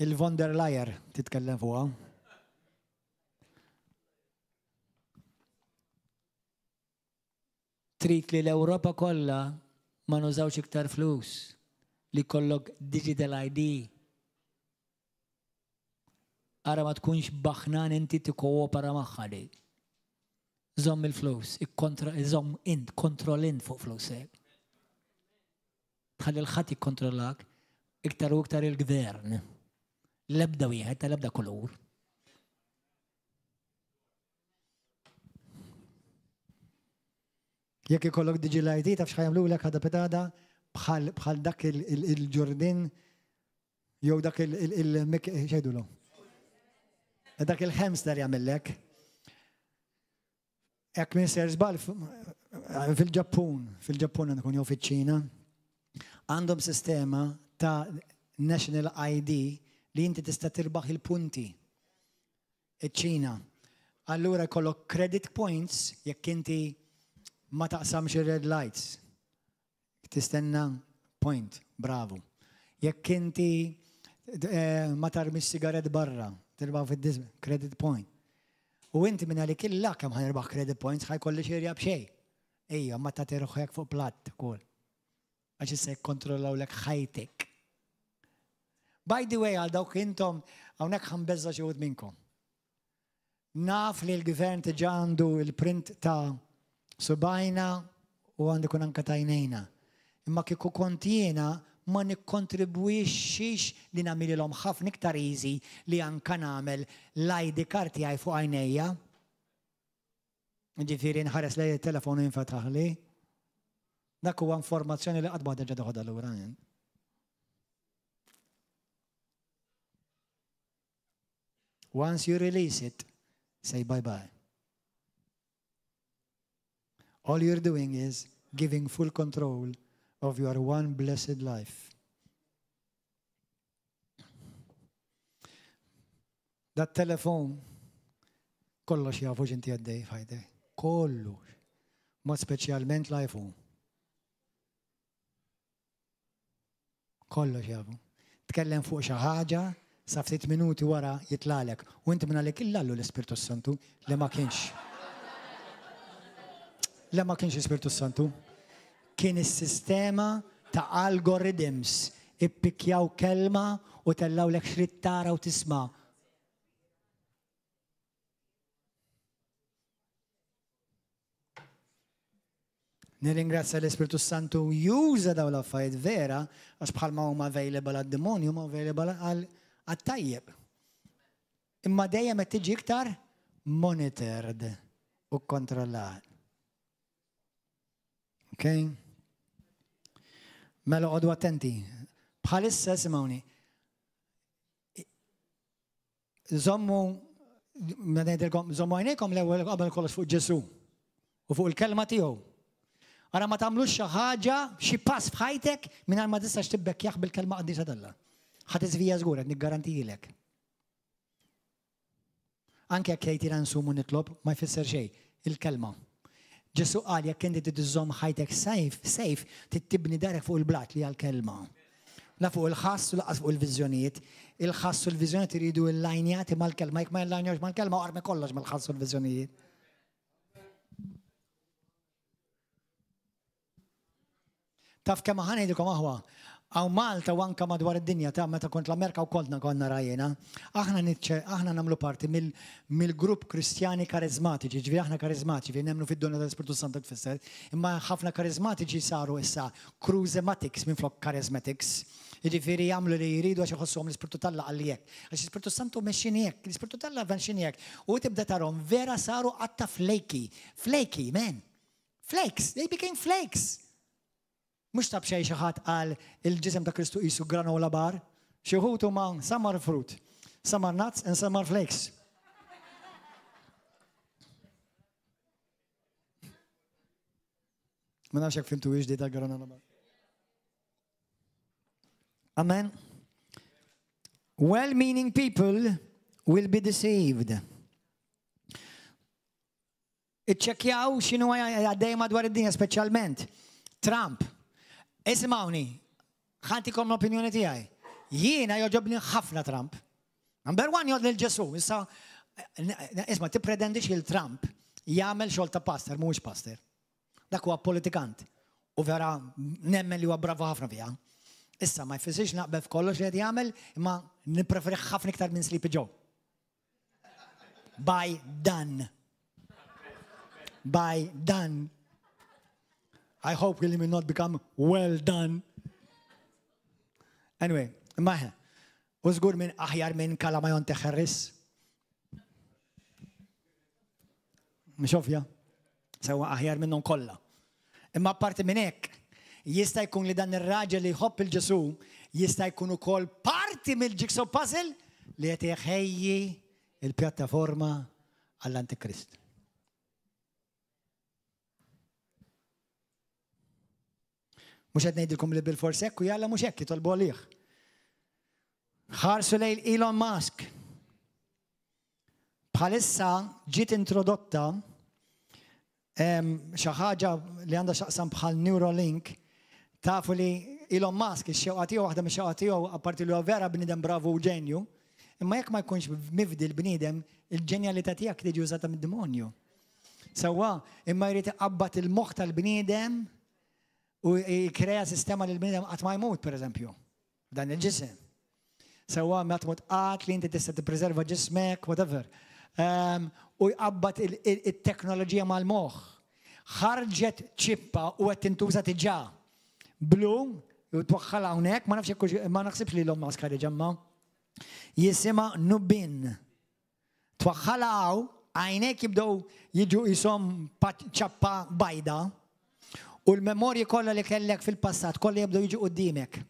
il-von der Leyen titkellem fuqha. Trid li l-Ewropa kollha ma nużawx iktar flus li kollok digital ID. Ara ma tkunx baħnan inti tikkoopera magħha li. Żomm il-flus, żomm int, kontroll int fuq flusek. Tħalli l-ħadd jikkontrollak iktar u iktar il-gvern. L-ebda wieħed tal-ebda kulur. Jekk ikollok digital ID taf x'ħajamlu lek ħadha petada bħal dak il-ġurdin jew dak xejdulu. Dak il-hamster jagħmellek. Jekk minn ser żball fil-Ġappun nkun jew fiċ-Ċina, għandhom sistema ta' National ID li inti tista' tirbaħ il-punti. Iċ-Ċina. Allura jkollok credit points jekk inti ma taqsamx il-red lights. Tistenna point, bravo. Jekk inti ma tarmix sigaret barra, tirbaħ fid-dism, credit point. U inti minna li killa kemm ħanirbaħ credit points ħajkolli xirja b'xej. Ejja, ma ta' tiruħek fuq platt kol. Għax issa jikkontrollaw lek ħajtek. By the way, għal dawk intom, hawnhekk ħanbeżza xi wħud minnkom. Naf li l-gvern tiġa għandu il-print ta' subajna u għandu kun anka tajnejna. Imma kieku kontiena ma nikkontribwixx li nagħmilhom ħafna iktar easy li anka nagħmel l-ID card tiegħi fuq għajnejja. Ġifieri nħares lejn it-telefon jinfetaħ li. Dak huwa informazzjoni li qatt ma terġa' toħodha lura. Once you release it, say bye-bye. All you're doing is giving full control of your one blessed life. Dat telefon, kollox jafu ġinti għaddej f'ħajdej. Kollox. Mod speċjalment l-iPhone. Kollox jafu. Tkellem fuq xi ħaġa, sa ftit minuti wara jitlalek. U inti minn għalek illallu l-Ispirtu Santu li ma kienx. Le ma kienx Ispirtu Santu. Kien is-sistema ta' algorithms ippikjaw kelma u tellaw lek xrid tara u tisma'. Nirringrazzja l-Ispirtu Santu juża daw l-affarijiet vera għax bħalma huma available għad-demonju huma available għat-tajjeb. Imma dejjem qed tiġi iktar monitored u kontrollat. Okay? Mela għodu attenti. Bħalissa simawni. Zommu għajnejkom l-ewwel qabel kollox fuq Ġesu u fuq il-kelma tiegħu. Ara ma tagħmlux xi ħaġa, xi pass f'ħajtek mingħajr ma tistax tibbekkjaħ bil-kelma qaddisa Alla. Ħadd iżvija żgur qed niggarantijilek. Anke jekk jgħidilha nsumu nitlob ma jfisser xejn, il-kelma. Ġesu qal jekk inti titiżżomm ħajtek sejf tittibni darek fuq il-blat li għall-kelma. La fuq il-ħass u laqas fuq il-viżjonijiet. Il-ħass u l-viżjonijiet iridu l-lajnjati mal-kelma, jekk ma jlajnjawx mal-kelma armi kollox mal-ħass u l-viżjonijiet. Taf kemm ħanejdilkom aħwa, għaw Malta u anka madwar id-dinja ta' meta kont l-Amerika u kontna konna rajjena, aħna nagħmlu parti mill-grupp Kristjani karizmatiċi, ġifieri aħna karizmatiċi, nemmnu fid-donna tal-Ispirtu Santu tfisser, imma ħafna karizmatiċi saru issa cruisematics minflok charismatics. Jiġifieri jagħmlu li jridu għax iħossuhom l-Ispirtu Talla għalli hekk. Għax l-Ispirtu Santu mexxini hekk, l-Ispirtu Talla mexxini hekk. U tibda tarhom vera saru qatta flaky. Flaky, man. Flakes, they became flakes. Mux tab xej xaħat għal il-ġisem ta' Kristu jisu granola bar, xieħutu ma' summer fruit, summer nuts and summer flakes. Ma nafx jek fimtu iġdi ta' granola bar. Amen. Well-meaning people will be deceived. Iċċekjaw xinu għaddej madwar id-dinja specialment. Trump. Isimawni, ħantikom l-opinjoni tijaj. Jiena joġobni ħafna Trump. Number one jod l-ġesu. Isma, ti predendix il-Trump jgħamil xol ta' pastor, mux pastor. Dak huwa politikant. U vera nemmen li huwa bravo ħafna fija. Issa ma jfissirx naqbel f'kollox li jgħamil, imma nipreferi ħafna iktar minn Sleepy Joe. By done. By done. I hope he will not become well done. Anyway, maħna. Użgur minn aħjar minn Kalamajon teħarris. Mxofja? Sewa aħjar minnhom kollha. Imma parti minn hekk, jista' jkun li dan ir-raġel li jħobb il-Ġesu jista' jkun ukoll parti mill-jigsaw puzzle li qed jeħejji il-pjattaforma għall-Antikrist. Mux għed nejdilkom li bil-forsek u jalla mux ekki tolbu għalih. Ħarsu lejl Elon Musk. Bħalissa ġiet introdotta xaħġa li għanda xaqsam bħal Neuralink, tafu li Elon Musk, il-xewqatiju, għahda mi-xewqatiju, apparti li vera bnidem bravu u ġenju, imma jek ma jkunx mifdi l-bnidem, il-ġenjalità tijak tiġi użata mid-demonju. Sawa, imma jrid iqabbat il-moħħ tal-bnidem u jikreja sistema li l-bnidem għat ma jmut, per eżempju, dan il-ġisem. Sawa, ma tmut għat li inti tista t-preserva ġismek, whatever. U jqabbat il-teknoloġija mal-moħ. ħarġet ċippa u għed tintuża tiġa. Blu, u twaxħala hawnhekk, ma naħsibx li l-om maskari ġemma. Jisima Nubin. Twaxħalaw, għajnek jibdow jiġu jisom ċappa bajda, u l-memorji kollha li kellek fil-passat, kollha jibdow jiġu qudiemek.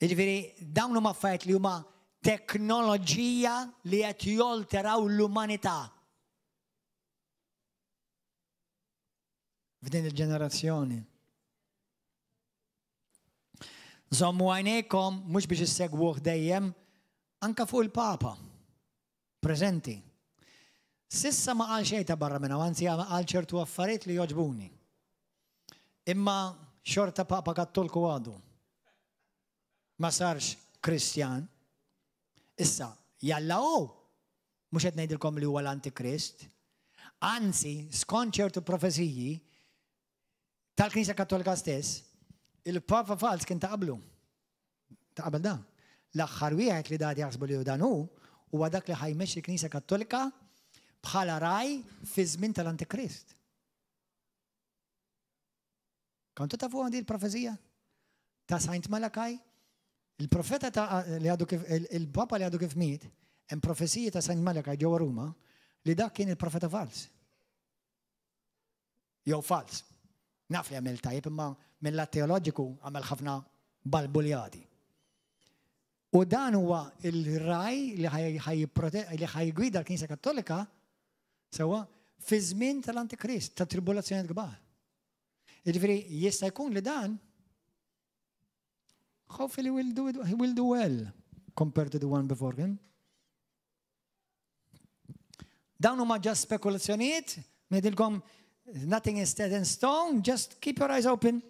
Jiġifieri, dawn huma affarijiet li huma teknoloġija li qed jolteraw l-umanità. F'din il-ġenerazzjoni. Żommu għajnejkom mhux biex issegwuh dejjem anke fuq il-Papa. Preżenti. Sissa ma qal xejn ta' barra minna, anzi qal ċertu affarijiet li joġbuni. Imma xorta Papa Kattoliku għadu. Ma sarx Kristjan. Issa, jalla mux qed ngħidilkom li huwa l-Antikrist, anzi, skont ċertu profeziji tal-Knisja Kattolika stess, il-Papa Fals kien taqablu. Taqabel dan. L-aħħar wieħed li dati jaħsbu li dan huwa dak li ħajmexxi il-Knisja Kattolika bħala raj fi żmien tal-Antikrist. Kontu tafu għandi il-profezija ta' Saint Malakaj? Il-profeta il-Papa li għadu kif miet, hemm profesiji ta' Saint Malakaj ġewwa Ruma li dak kien il-profeta fals. Jew fals. Naf li għamil tajjeb imma mill-lat teoloġiku għamel ħafna balbuljati. U dan huwa il-raj li ħajgwida l-Knisja Kattolika sewa fi żmien tal-Antikrist, tat-tribulazzjonijiet kbar. Jiġifieri jista' jkun li dan hopefully he will do well. compared to the one before him. Dawn huma just spekulazzjonijiet, ngħidilkom nothing is set in stone, just keep your eyes open.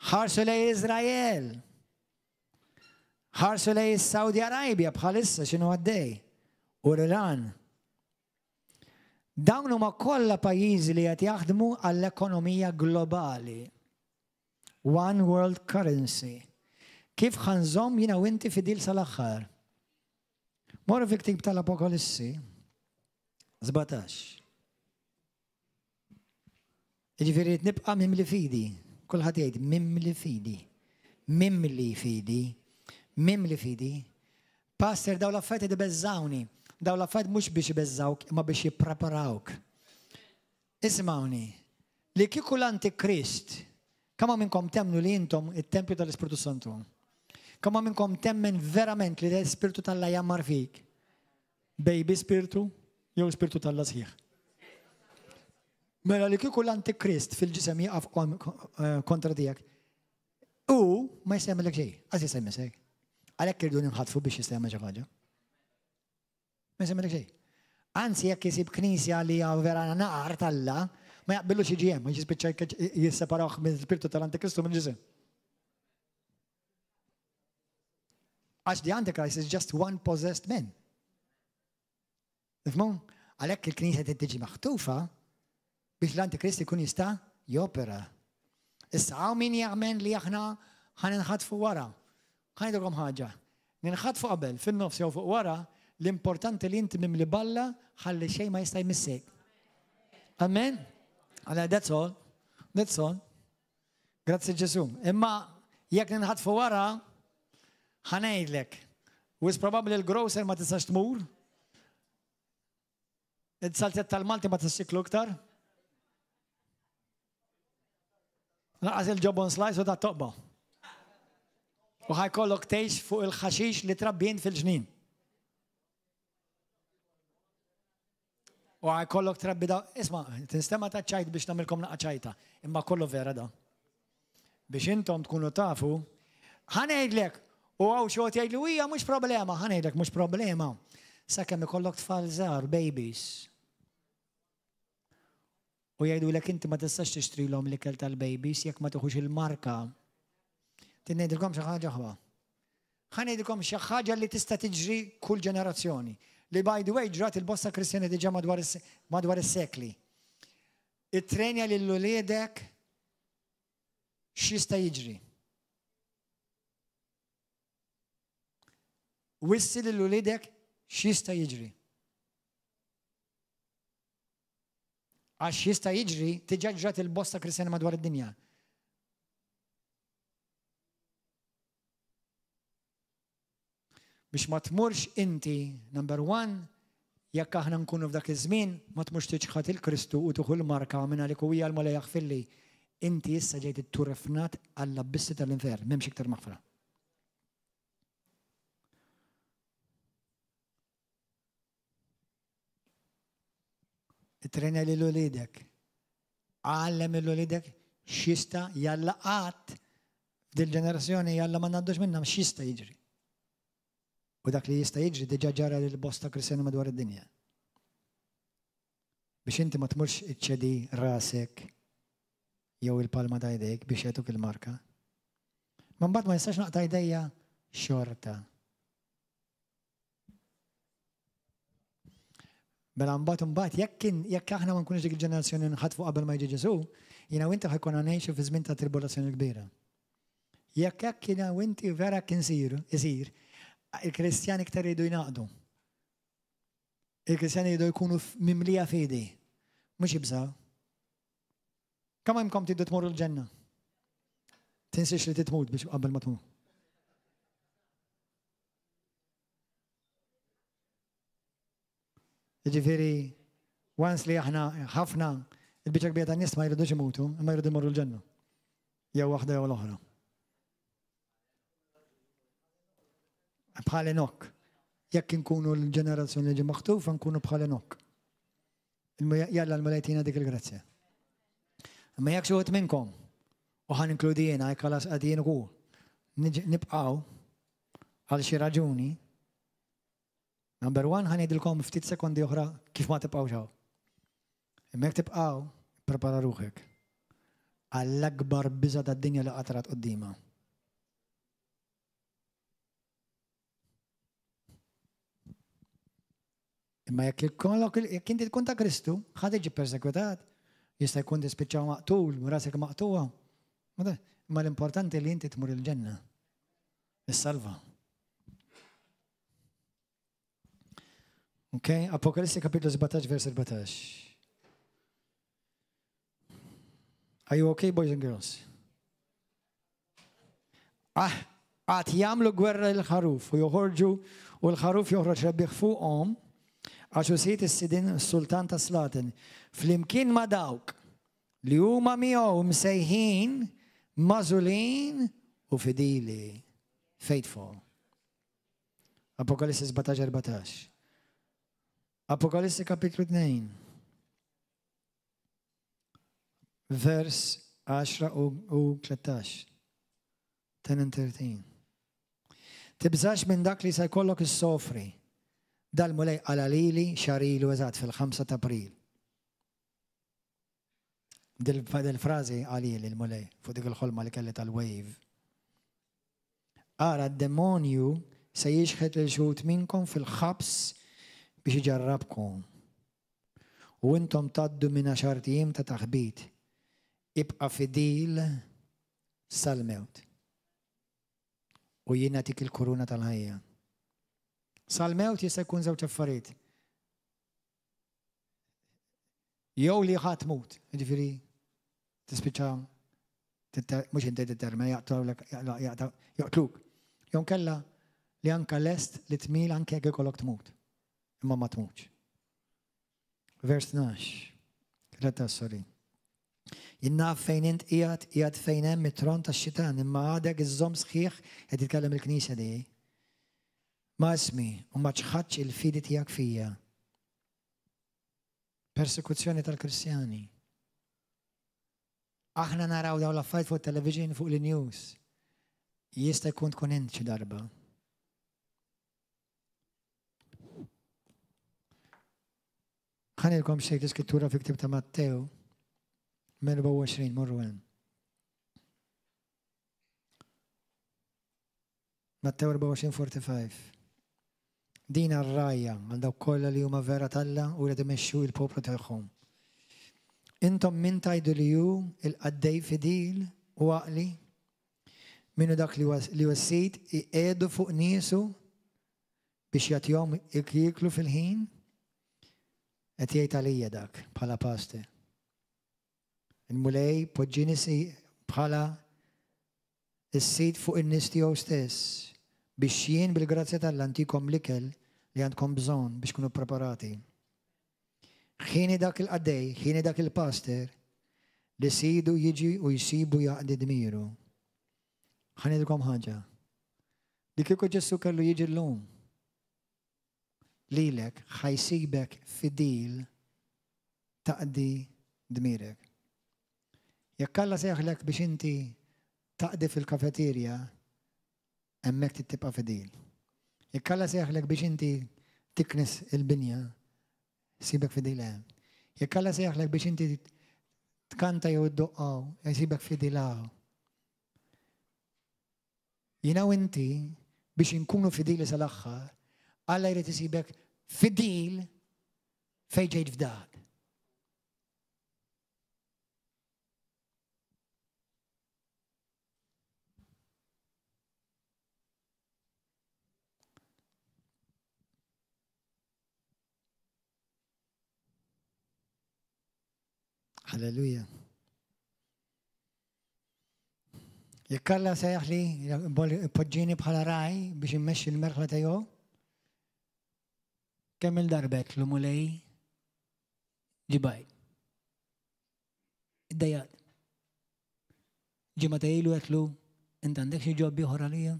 Ħarsu lej Izrael. Ħarsu lej Saudi Arabia bħalissa x'inhu għaddej. U l-Iran. Dawn huma kollha pajjiżi li qed jaħdmu għall-ekonomija globali. One world currency. Kif ħanżomm jiena u inti fidil sal-aħħar? Morru fil-ktib tal-Apokalissi 17. Ġifieri nibqa' mimli fidi. Kulħadd jgħid mimli fidi. Mimli fidi. Mimli fidi. Pastor, daw l-affarijiet ibeżżawni. Daw l-affarijiet mhux biex ibeżżawk, imma biex jippreparawk. Ismawni, li kieku l-Antikrist, kemm minnkom temnu li intom it-Tempju tal-Ispiritu Santu? Kemm minnkom temmen verament li l-Ispiritu tal-Alla jammar fik? Baby spiritu jew spiritu tal-Alla sħiħ? Mela li kieku l-Antikrist fil-ġisem jaqaf kontra tiegħek. U ma jisemmilek xejn, għaż jisemmilek. Għalhekk irdu nimħatfu biex jistgħu xi ħaġa. Ma jisemmilek xejn. Anzi jekk isib knisja li hija vera naqar tal-Alla, ma jaqbillux jiġi hemm, ma jispiċċa jisseparawh mill-spiritu tal-Antikristu mill-ġisem. Għax the Antichrist is just one possessed man. Tifhmu? Għalhekk il-knisja tiġi maħtufa biex l-Antikrist ikun jista' jopera. Issa hawn min jagħmel li aħna ħaninħatfu wara. Ħajdilkom ħaġa. Ninħatfu qabel fin-nofs jew fuq wara, l-importanti li inti mimli balla ħalli xejn ma jista' jmissek. Amen? That's all. That's all. Grazzi Ġesu. Imma jekk ninħatfu wara, ħanejdlek. Wis probabbli l-grocer ma tistax tmur. Id-saltet tal-Malti ma tistax tiklu iktar. Laqas il-ġobon slice u ta' toqba. U ħajkollok tgħix fuq il-ħaxix li trabbien fil-ġnien. U ħajkollok trabbi da. Isma' tinstema ta' ċajt biex nagħmilkom naqqa ċajta. Imma kollu vera da. Biex intom tkunu tafu, ħanejdlek, u għaw xogħol jgħidlu hija mhux problema, ħanejdlek mhux problema. Sakemm ikollok tfal żgħar, babies. U jgħidulek inti ma tistax tixtrilhom l-ikel tal-babies jekk ma tieħux il-marka. Tinnejdilkom xi ħaġa ħwa. Ħanejdilkom xi ħaġa li tista' tiġri kull ġenerazzjoni. Li by the way ġrat il-bosta Kristjani diġà madwar is-sekli. Ittrenja lil uliedek x'jista' jiġri. Wissi lil uliedek x'jista' jiġri. Għax jista' jiġri tiġaġġat il-bosta Kristjani madwar id-dinja. Biex ma tmurx inti, number one, jekk aħna nkunu f'dak iż-żmien, ma tmurx tiġħad il-Kristu u tuħu l-marka minn għalik u hija l-mola jaħfilli. Inti issa ġejt itturrefnat għall-abbissi tal-infern, m'hemmx iktar maħfra. Itrenja li l-ulidek. Għallem l-ulidek xista jalla qatt f'dil-ġenerazzjoni jalla ma naddux minna xista jiġri. U dak li jista jiġri diġà ġara l-bosta Kristjani madwar id-dinja. Biex inti ma tmurx iċċedi rasek jew il-palma ta' jdejk biex jagħtuk il-marka. Ma mbagħad ma jistax naqta' jdejja xorta. Bela mbagħad jekk aħna ma nkunux dik il-ġenerazzjoni nħatfu qabel ma jiġi Ġesu, jiena u inti ħajkun ngħixu fi żmien ta' tribolazzjoni kbira. Jekk hekk jiena u inti vera kien isir, il-Kristjani iktar jridu jnaqdu. Il-Kristjani jridu jkunu mimlija fidi, mhux jibżgħu. Kemm hemm tiddu tmorru l-ġenna? Tinsiex li titmut biex qabel ma tmut. Ġifieri, once li aħna ħafna il-biċċa kbira tan-nies ma jridux imutu, imma jridu jmorru l-ġenna. Jew waħda jew l-oħra. Bħal Enok. Jekk inkunu l-ġenerazzjoni li ġie maħtufa nkunu bħal Enok. Jalla l-malajtina dik il-grazzja. Imma jekk xi minnkom u ħan inkludijena jekk ħalas qegħdin ukoll nibqgħu għal xi raġuni. Number one, ħanidilkom ftit sekondi oħra kif ma tibqgħu ġew. Imma jekk tibqgħu, prepara ruħek għall-akbar biża' tad-dinja li qatrat qudiemha. Imma jekk inti tkun ta' Kristu, ħadd iġi persekwitat, jista' jkun tispiċċaw maqtul, rasek maqtuha. Imma l-importanti li inti tmur il-ġenna. Is-salva. Okay, Apokalissi kapitlu 17, vers 14. Are you okay, boys and girls? Għat jamlu gwerra l-ħaruf u joħorġu u l-ħaruf joħroġ rebbieħ fuqhom għax usiet is-sidin s-sultan ta' Slatin flimkien ma' dawk li huma miegħu msejħin mażulin u fidili. Faithful. Apokalissi 17-14. Apokalissi kapitlu 2. Vers 10 u 13. 10 and 13. Tibżax minn dak li se jkollok is-sofri. Dal-mulej għalalili xarilu eżatt fil-5 ta' April. Dil-frażi għalili l-mulej fuq dik il-ħolma li kelli tal-wave. Ara d-demonju se jixħet l-ġut minnkom fil-ħabs biex iġarrabkom. U intom taddu minn 10 jiem ta' taħbit. Ibqa' fidil sal-mewt. U jien nagħtik il-kuruna tal-ħajja. Sal-mewt jista' jkun żewġ affarijiet. Jew li ħadd tmut, jiġifieri tispiċċa mhux inti determina jaqtluk. Jew kella li anke lest li tmil anke jekk ikollok tmut. Imma ma tmutx. Vers 12. Sorry. Jinnaf fejn int qiegħed fejn hemm it-tron tax-xitan, imma għadek iż-żomm sħiħ qed jitkellem il-Knisja di. Ma ismi u ma ċħadx il-fidi tiegħek fija. Persekuzzjoni tal-Kristjani. Aħna naraw daw l-affarijiet fuq television fuq il-news. Jista' jkun tkun int xi darba. Ħanilkom xejn l-iskrittura fi ktieb ta' Matteo 24 morru hemm. Matteo 24:45. Din ar-rajja għal dawk kollha li huma vera talla u li imexxu il-poplu tagħhom. Intom min tajdu li hu il-qaddej fidil u għaqli minnu dak li wassit iqiegħdu fuq niesu biex jagħtihom jiklu fil-ħin qed jgħid għalija dak bħala pastor. Il-mulej poġġini bħala is-sit fuq in-nies tiegħu stess biex jien bil-grazzja tal-antikom l-ikel li għandkom bżonn biex kunu preparati. Ħini dak il-qaddej, ħini dak il-pastor li sidu jiġi u jisibu jaqdi dmiru. Ħanidkom ħaġa. Li kieku Ġesu kellu jiġi l-lum. Lilek ħajsibek fidil taqdi dmirek. Jekk Alla seħlek biex inti taqdi fil-kafeterja, hemmhekk tibqa' fidil. Jekk Alla seħlek biex inti tiknis il-binja, sibek fidil hemm. Jekk Alla seħlek biex inti tkanta jew iddoqqaw, sibek fidil hawn. Jiena u inti biex inkunu fidili sal-aħħar, Alla jrid isibek fidil fejn ġejt f'dak. Halleluja. Jekk Alla sejjaħ li poġġini bħala raj biex immexxi l-merħla tiegħu, kemm il-darbek l mulej ġibaj. Id-dajjaq. Ġimgħa ilu qedlu inti għandek xi ġobbi oħra għalija?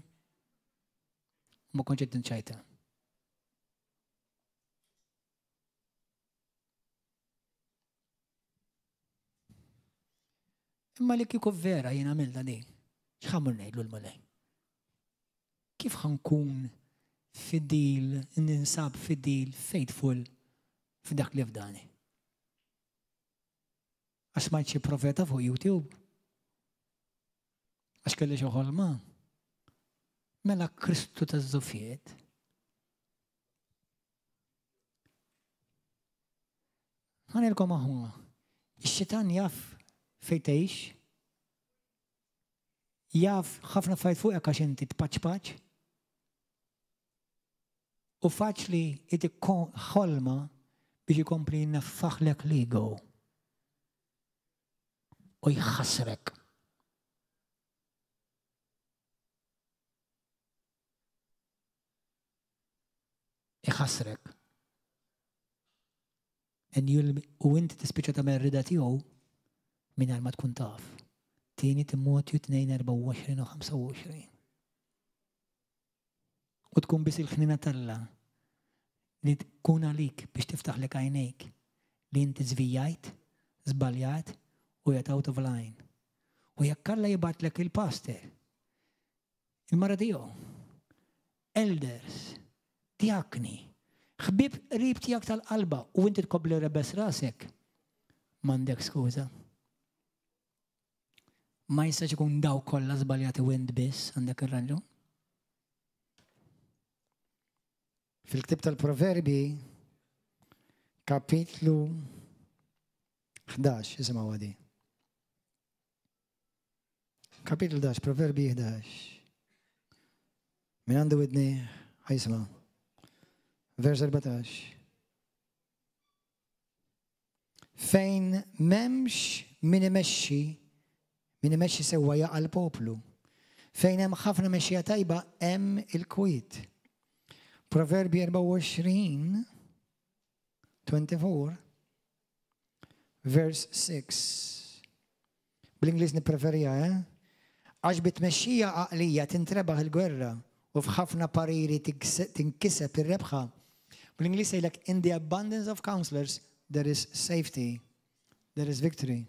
Ma kontx qed tinċajta. Imma li kieku vera jien għamilna di, x'ħammur ngħidlu l-mulej? kif ħankun fid-deal, ninsab fid-deal faithful f'dak li f'dani. Għax ma xi profeta fuq YouTube. Għax kelli xi ħolma. Mela Kristu taż-żufiet. Ħanilkom aħunga. Ix-xitan jaf fejn tgħix. Jaf ħafna fajt fuqek għax inti tpaċ-paċ. U faċli itik ħolma biex ikompli naffaħlek l-ego. U jħassrek. Jħassrek. U inti tispiċċa tagħmel rida tiegħu mingħajr ma tkun taf. Tieni Timotju 2:24 u 25. U tkun biss il-ħnina talla li tkun għalik biex tiftaħlek għajnejk li inti żvijajt, żbaljat u jgħat out of line. U jekk Alla jibatlek il-pastor, il-mara tiegħu, elders, diakni, ħbib qrib tiegħek tal-qalba u inti tkobli rebes rasek, m'għandek skuża. Ma jistax ikun daw kollha żbaljati u int biss għandek ir-raġun. Fil-ktib tal-Proverbi, kapitlu 11, isimgħu għadi. Kapitlu 11, Proverbi 11. Min għandu widni, ħajsma. Vers 14. Fejn memx min imexxi sewwa jaqa' l-poplu. Fejn hemm ħafna mexxija tajba hemm il-kwiet. Proverbi 24, 24, vers 6. Bl-Ingliż nippreferija, Għax bitmexxija għaqlija tintrebaħ il-gwerra u f'ħafna pariri tinkiseb ir-rebħa. Bl-Ingliż jgħidlek in the abundance of counselors there is safety, there is victory,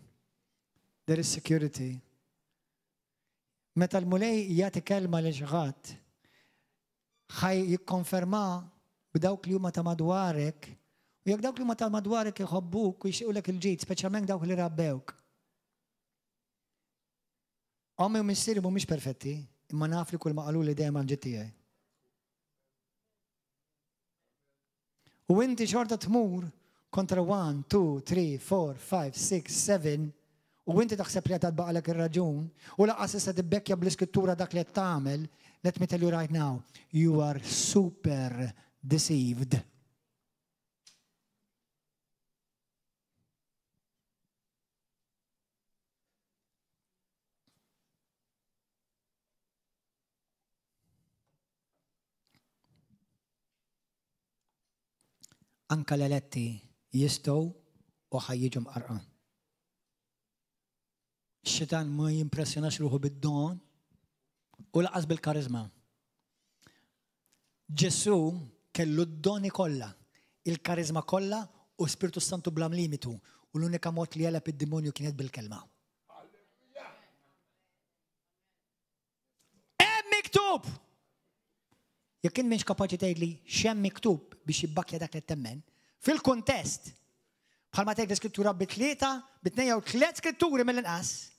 there is security. Meta l-mulej jagħti kelma lil xi ħadd, ħaj jikkonferma b'dawk li huma ta' madwarek, u jekk dawk li huma ta' madwarek iħobbuk u jxiequlek il-ġid, speċjalment dawk li rabbewk. Ommi u missieri mhumiex perfetti, imma naf li kull ma qalu li dejjem għal-ġid tiegħi. U inti xorta tmur kontra 1, 2, 3, 4, 5, 6, 7 u inti taħseb li qed baqalek ir-raġun u laqas issa tibbekkja bl-iskrittura dak li qed tagħmel, let me tell you right now, you are super deceived. Anka l-eletti jistgħu u ħajjiġu mqarqa. X-xitan ma jimpressjonax ruħu bid-don u laqas bil-karizma. Ġesu kellu d-doni kollha, il-karizma kollha u Spiritu Santu bla limitu u l-unika mod li jeleb id-demonju kienet bil-kelma. Hemm miktub! Jekk kien minx kapaċi tgħidli x'hemm miktub biex jibbakja dak li temmen, fil-kuntest, bħalma tgħid l-iskrittura bit-tlieta, bit-tnejn jew tliet skritturi mill-inqas,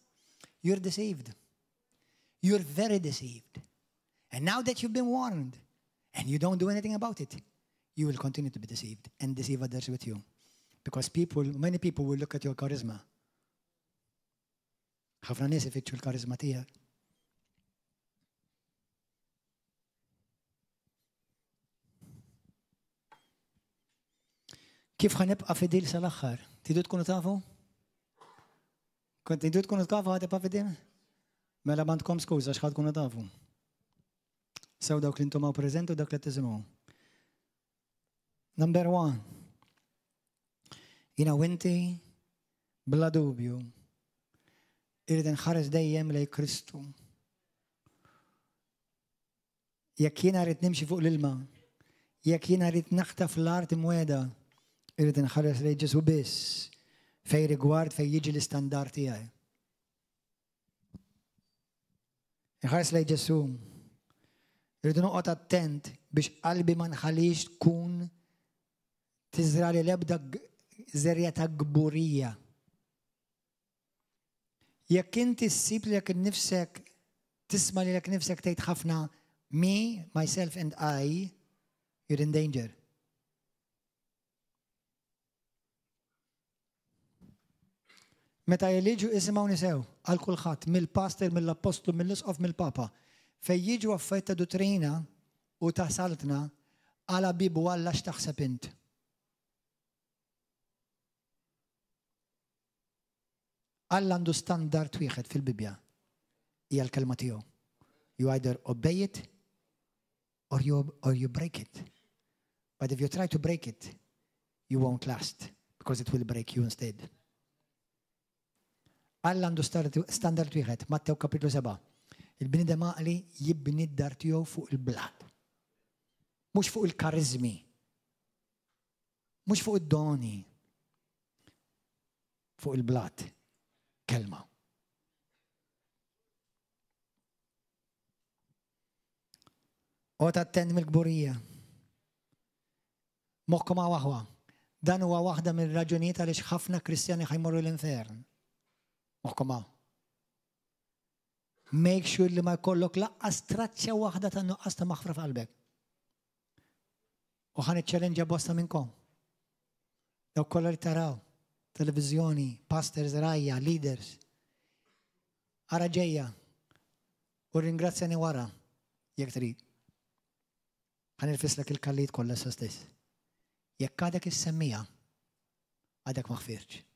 you're deceived. You're very deceived. And now that you've been warned and you don't do anything about it, you will continue to be deceived and deceive others with you. Because many people will look at your charisma. ħafna nies ifittxu l-karizma tiegħek. Kif ħanibqa' fidil sal-aħħar? Tidu tkunu tafu? Kont tidu tkunu tafu ħatibqa' fidil? Mela m'għandkom skuża x'ħad tkunu tafu. Sew dawk li intom hawn preżenti u dak li tisimgħu. Number 1. Jiena u inti bla dubju irid inħares dejjem lejn Kristu. Jekk jiena rrid nimxi fuq l-ilma, jekk jiena rrid naħtaf l-art imweda, irid inħares lejn Ġesu biss fejn rigward fejn jiġi l-istandard tiegħi. Inħares lejn Ġesu. Rridu noqgħod attent biex qalbi ma nħallix tkun tiżra li l-ebda żerja ta' gburija. Jekk inti ssib li jekk innifsek tisma' li jekk nifsek tgħid ħafna me, myself and I, you're in danger. Meta jeliġu isimgħu nisew għal kulħadd mill-pastor, mill-apostlu, mill-isqof, mill-papa fejn jiġu affarijiet ta' dottrina u ta' saltna għala bibu Alla x'taħseb int. Alla għandu standard wieħed fil-Bibja. Hija l-kelma tiegħu. You either obey it or you break it. But if you try to break it, you won't last because it will break you instead. Alla għandu standard wieħed, Mattew kapitlu 7. Il-bniedem għaqli jibni d-dar tiegħu fuq il-blat. Mhux fuq il-karizmi. Mhux fuq id-doni. Fuq il-blat. Kelma. Ota attent mill-gburija. Moħkom waħwa. Dan huwa waħda mill-raġunijiet għaliex ħafna Kristjani ħajmorru l-infern. Moħkom Make sure li ma jkollok laqqas traċċa waħda ta' nuqqas ta' maħfra f'qalbek. U ħan iċċellenġa bosta minnkom. Daw kollha li taraw, televizjoni, pastors, rajja, leaders. Ara ġejja. U ringrazzjani wara, jekk trid. Ħan irfislek il-kallit kollha sa stess. Jekk għadek is-semmija, għadek ma ħfirx.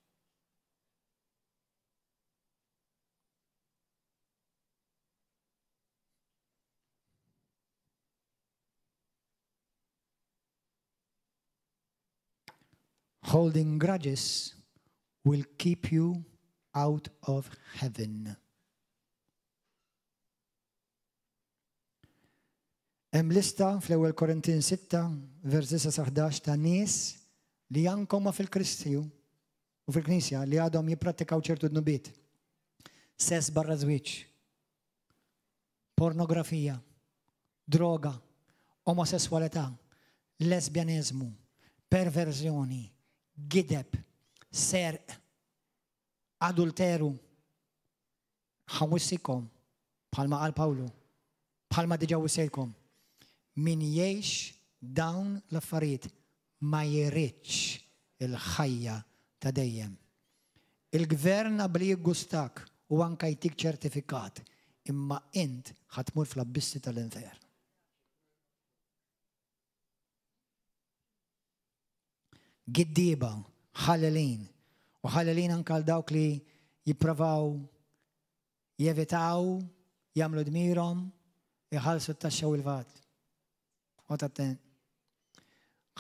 Holding grudges will keep you out of heaven. Hemm lista fl-ewwel Korintin 6, versi 11 ta' nies li jankoma fil-Kristju u fil-Knisja li għadhom jipprattikaw ċertu dnubiet. Sess barra żwieġ, pornografija, droga, omosessualità, lesbjanizmu, perverżjoni, gideb, serq, adulteru, ħawissikom, bħalma qal Pawlu, bħalma diġà wissejkom. Min jgħix dawn l-affarijiet ma jridx il-ħajja ta' dejjem. Il-gvern qabli jiggustak u anke jtik ċertifikat, imma int ħatmur fl-abissi tal-infern. Giddiba, ħallelin. U ħallelin anka dawk li jippravaw jevitaw, jagħmlu dmirhom, iħallsu t-taxxa u l-vat. Għotatten.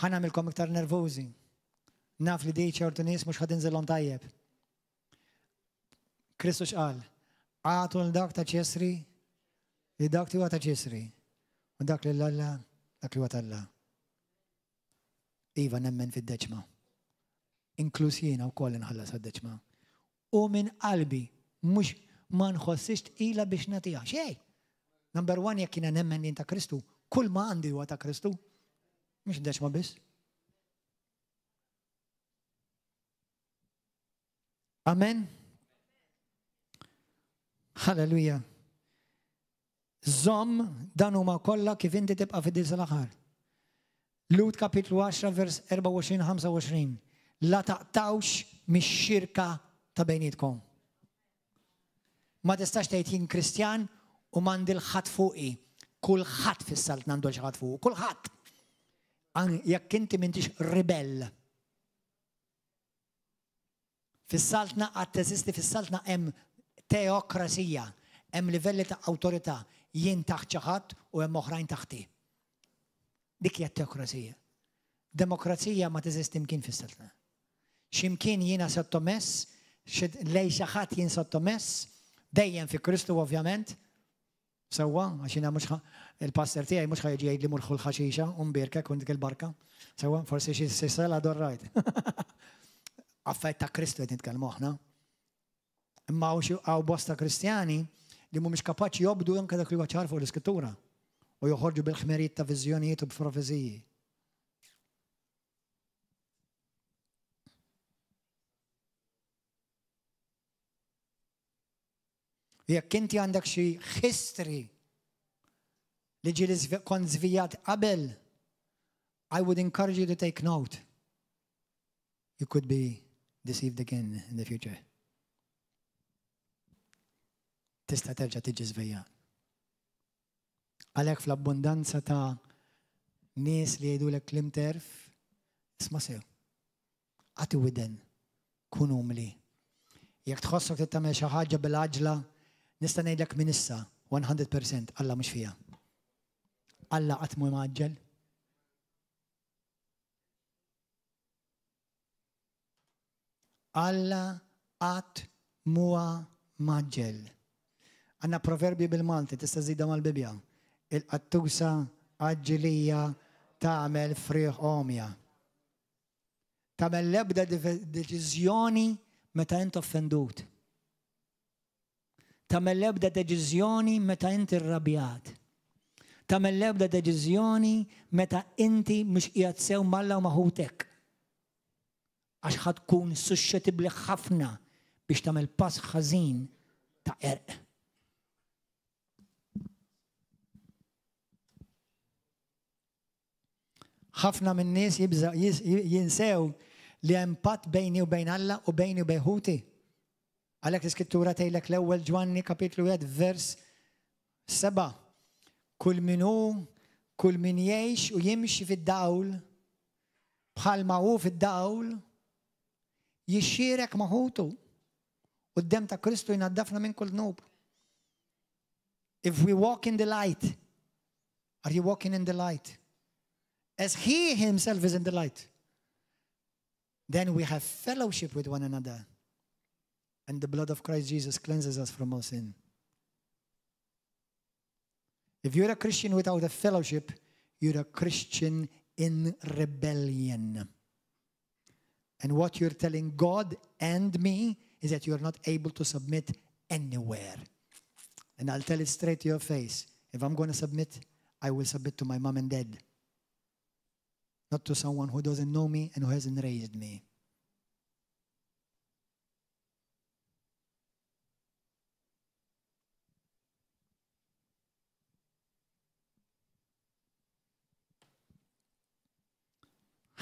Ħana għamilkom iktar nervużi. Naf li dej ċertu nies mhux ħadinżilhom tajjeb. Kristus qal, għatu l-dak ta' ċesri, li dak ti ta' ċesri. U dak li l-Alla, dak li Alla. Iva nemmen fid-deċma. Inkluż jiena wkoll inħallas għad-deċma. U minn qalbi mhux ma nħossix tqila biex nagħtiha. Xejn. Number 1 jekk jiena nemmen jien ta' Kristu, kull ma għandi huwa ta' Kristu. Mhux deċma biss. Amen. Halleluja. Żomm dan huma kollha kif inti tibqa' fid-dil sal-aħħar. Lut kapitlu 10 vers 24-25. La taqtawx mix-xirka ta' bejnietkom. Ma tistax tgħid jien Kristjan u m'għandi l-ħadd fuqi. Kulħadd fis-salt għandu l-ħadd fuq. Kulħadd. Jekk inti m'intix ribell. Fis-saltna qatt teżisti fis-saltna hemm teokrasija, hemm livelli ta' awtorità. Jien taħt xi ħadd u hemm oħrajn taħti. Dik hija teokrasija. Demokrazija ma teżisti imkien fis-saltna. X'imkien jiena sottomess, lej xi ħadd jien sottomess, dejjem fi Kristu ovvjament. Sewwa, għax jiena mhux il-pastor tiegħi mhux ħajġi jgħidli murħu l-ħaxixa u mbirkek u dik il-barka. Sewwa, forsi xi sisela dorrajt. Affett ta' Kristu qed nitkellmu aħna. Imma hawn bosta Kristjani li mhumiex kapaċi jobdu anke dak li huwa ċar fuq l-Iskrittura. U u joħorġu bil-ħmerijiet ta' viżjonijiet u b'profeżiji. Jekk inti għandek xi history li ġieli kont żvijat qabel, I would encourage you to take note. You could be deceived again in the future. Tista' terġa' tiġi żvijat. Għalhekk fl-abbundanza ta' nies li jgħidulek klim terf, isma' sew. Għati widen, kun umli. Jekk tħossok tagħmel xi ħaġa bil-għaġla, nista' ngħidlek minn issa 100% Alla mhux fiha. Alla qatt mu maġġel. Alla qatt mu maġġel. Għandna proverbi bil-Malti tista' żidha mal-Bibja. Il-qattusa aġġilija tagħmel frieħ omja. Tagħmel l-ebda deċiżjoni meta int offendut. Tagħmel l-ebda deċiżjoni meta inti rrabjat. Tagħmel l-ebda deċiżjoni meta inti mhux qiegħed sew malla u maħutek. Għax ħad tkun suscettibbli ħafna biex tagħmel pass ħażin ta' erq. ħafna minn nies jinsew li hemm patt bejni u bejn Alla u bejni u bejn ħuti. Għalhekk l-Iskrittura tgħidlek l-ewwel Ġwanni kapitlu 1 vers 7. Kull min jgħix u jimxi fid-dawl bħalma hu fid-dawl jixxierek ma' ħutu. Quddiem ta' Kristu jnaddafna minn kull dnub. If we walk in the light, are you walking in the light? As He Himself is in the light, then we have fellowship with one another. And the blood of Christ Jesus cleanses us from all sin. If you're a Christian without a fellowship, you're a Christian in rebellion. And what you're telling God and me is that you're not able to submit anywhere. And I'll tell it straight to your face. If I'm going to submit, I will submit to my mom and dad. Not to someone who doesn't know me and who hasn't raised me.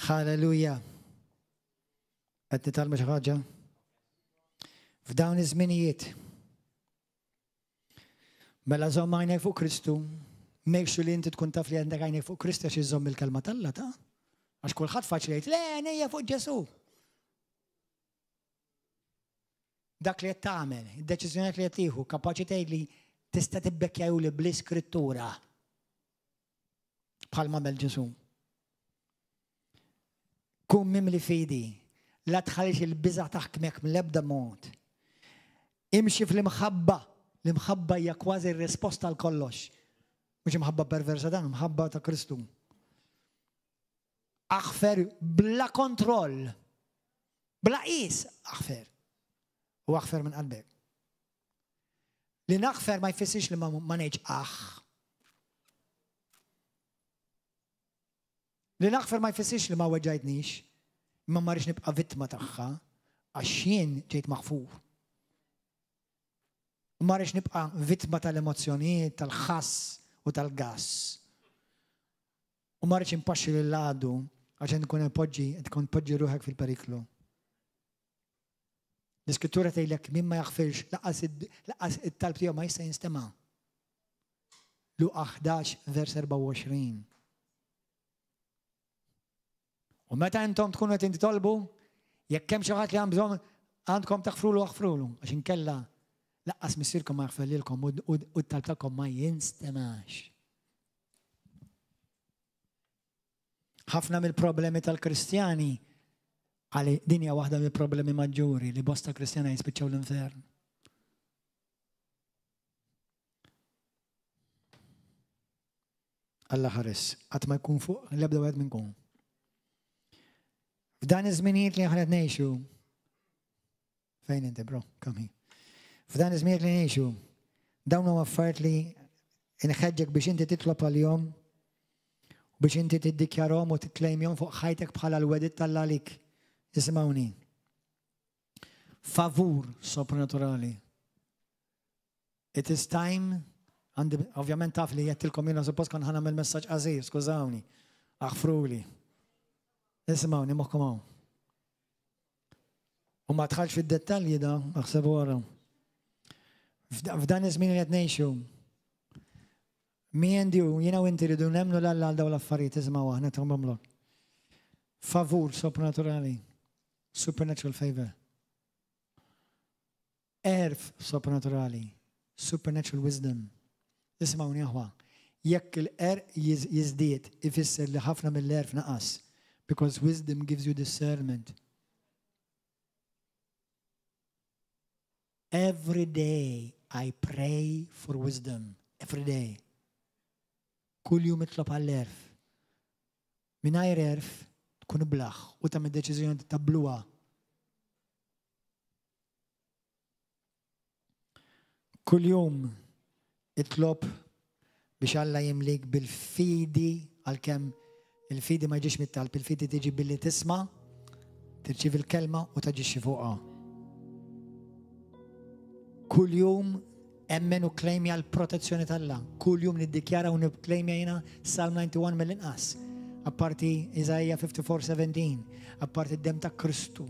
Hallelujah. Qed nitalmu xi ħaġa. F'dawn iż-żminijiet. Mela żomm għajnejk fuq Kristu, make sure li inti tkun taf li għandek għajnejk fuq Kristu għax iżomm il-kelma tal-Alla ta'. Għax kulħadd faċli jgħid, le għajnejja fuq Ġesu. Dak li qed tagħmel, id-deċiżjonijiet li qed tieħu, kapaċi tgħid li tista' tibbekkjajuli bl-Iskrittura bħalma mel Ġesu. Kun mimli fidi, la tħallix il-biża' taħkmek mill-ebda mod. Imxi fl-imħabba, l-imħabba hija kważi r-risposta għal kollox. Mhux imħabba perversa dan, imħabba ta' Kristu. Aħfer bla kontroll, bla qis aħfer. U aħfer minn qalbek. Li naħfer ma jfissirx li ma ngħidx aħ. Li naħfer ma jfissirx li ma weġġajtnix, imma ma rridx nibqa' vittma tagħha għax jien ġejt maħfur. Ma rridx nibqa' vittma tal-emozzjonijiet, tal-ħass u tal-gass. U ma rridx impaxxi lil għadu għaxen tkun poġġi ruħek fil-periklu. L-Iskrittura tgħidlek min ma jaħfirx laqas it-talb tiegħu ma jista' jinstema'. Luqa 11 vers 24. U meta intom tkunu qed titolbu, jekk hemm xi ħadd li hemm bżonn għandkom taħfrulu aħfrulu għax inkella laqqas missierkom ma jaħfellilkom u t-talb tagħkom ma jinstemax. Ħafna mill-problemi tal-Kristjani għali dinja waħda mill-problemi maġġuri li bosta Kristjana jispiċċaw l-infern. Alla ħares, qatt ma jkun fuq l-ebda wieħed minnkom. F'dan iż-żminijiet li ħanet ngħixu. Fejn inti bro? Come here. F'dan iż-żminijiet li ngħixu, dawn huma affarijiet li inħeġġek biex inti titlob għal-jom biex inti tiddikjarhom u tiklejmjom fuq ħajtek bħala l-wedit tal-għalik. Isimgħuni. Favur soprannaturali. It is time, ovvjament taf li jettilkom jena suppost kon ħanam il-messaġġ qasir, skużawni, aħfruli. Isimgħuni moħħkom hawn. U ma tħallx fid-dettalji da, aħsebu wara. F'dan iż-żmien li qed ngħixu. Me and you, jiena u inti ridu nemnu l-Alla għal daw l-affarijiet, isimgħu aħna tagħmlhom. Favur soprannaturali. Supernatural favor. Erf soprannaturali. Supernatural wisdom. Ismawni aħwa. Jekk jizdiet ifisser li ħafna mill-erf naqas. Because wisdom gives you discernment. Every day I pray for wisdom. Every day. Kull jum itlob għall-erf. Mingħajr erf tkun blaħ u tagħmel deċiżjoni tabluha. Kull jum itlob biex Alla jimlik bil-fidi għalkemm il-fidi ma jġiex mit-talb, il-fidi tiġi billi tisma', tirċievi l-kelma u taġixxi fuqha. Kull jum emmen u klejmja l-protezzjoni tal-Alla. Kull jum niddikjara u nikklejmja jiena Psalm 91 mill-inqas. Apparti Isaiah 54:17, apparti d-dem ta' Kristu.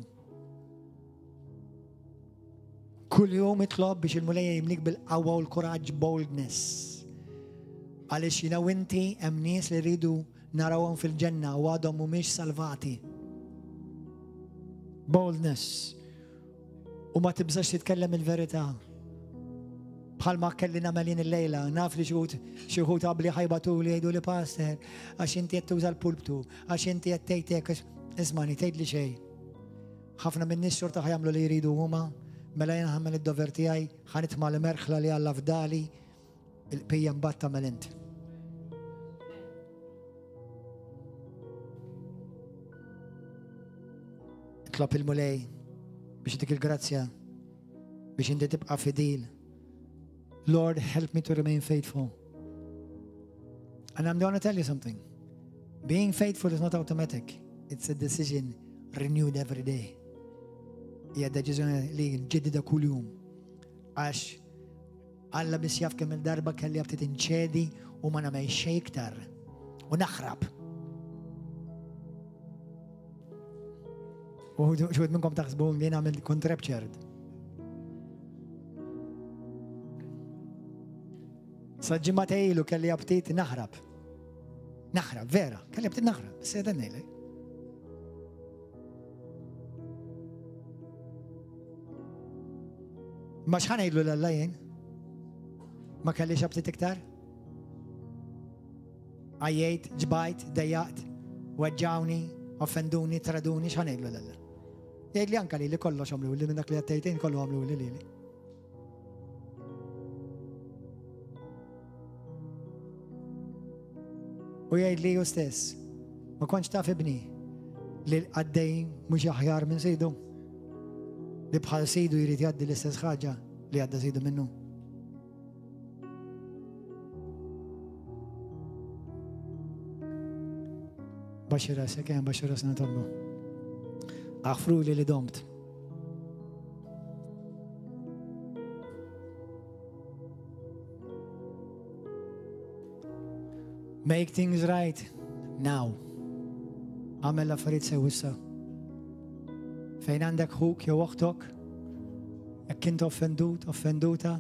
Kull jum itlob biex il-mulejja jimlik bil-qawwa u l-kuraġġ, boldness. Għaliex jiena u inti hemm nies li rridu narawhom fil-ġenna u għadhom mhumiex salvati. Boldness. U ma tibżax titkellem il-verità. Bħalma kelli namelin il-lejla, naf li xi wħud qabli ħajbatu li jgħidu li pastor, għax inti qed tuża l-pulptu, għax inti qed tgħidlek, ismani tgħid li xejn. Ħafna minn nies xorta ħajamlu li jridu huma, mela jien ħammel id-dover tiegħi, ħanitma' l-merħla li Alla fdali, il-pija mbagħad tagħmel int. Itlob il-mulej biex dik il-grazzja biex inti tibqa' fidil. Lord, help me to remain faithful. And I'm going to tell you something. Being faithful is not automatic. It's a decision renewed every day. Hija deċiżjoni li nġeddida kull jum. Għax Alla biss jaf kemm il-darba kelli ftit inċedi u ma nagħmel xejn iktar. U naħrab. U xwed minnkom taħsbu li nagħmel kont raptured. Sa ġimgħa ilu kelli ftit naħrab. Naħrab, vera, kelli ftit naħrab, issa qed ngħidlek. Ma x'ħan ngħidlu l-Alla jien? Ma kellix ftit iktar? Għajjejt, ġbajt, dejjaqt, weġġawni, offenduni, traduni, x'ħan ngħidlu l-Alla? Jgħidli anke li kollox għamlu li minn dak li għattejtejn kollu għamlu li. U jgħidli ju stess, ma konċ taf ibni li l-għaddej mhux aħjar minn Sidu. Li bħal Sidu jrid jgħaddi l-istess ħaġa li għadda Sidu minnu. Baxxira sekkem, baxxira sena tolbu. Aħfru li domt. Make things right now. Għamel l-affarijiet sew issa. Fejn għandek ħuk jew oħtok, jekk int offenduta,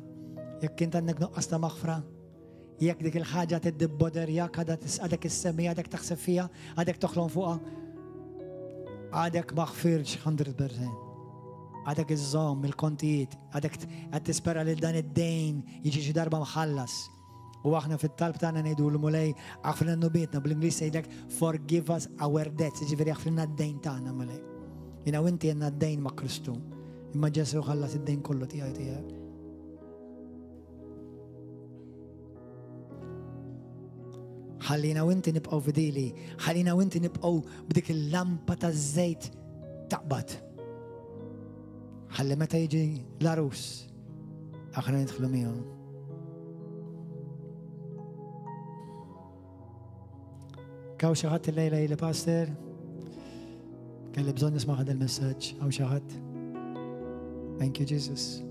jekk int għandek nuqqas ta' maħfra, jekk dik il-ħaġa tiddibboderjak, għadek is-semmi, għadek taħseb fiha, għadek toħlom fuqha, għadek maħfirx 100%. Għadek iż-żomm il-kontijiet, għadek qed tispera li dan id-dejn jiġi xi darba mħallas. U aħna fit-talb tagħna ngħidu l-mulej għafrinna n-nubietna bl-Ingliż jgħidlek forgive us our debts, jiġifieri għafrinna d-dejn tagħna mulej. Jiena u inti għandna d-dejn ma' Kristu. Imma Ġesu ħallas id-dejn kollu tiegħi. Ħallina u inti nibqgħu fidili, ħallina u inti nibqgħu b'dik il-lampa taż-żejt taqbad. Ħalli meta jiġi l-arus aħna nidħlu miegħu. أو شغلت الليلة إلى باستر قال لي بزون نسمع هذا المساج أو شغلت. Thank you Jesus.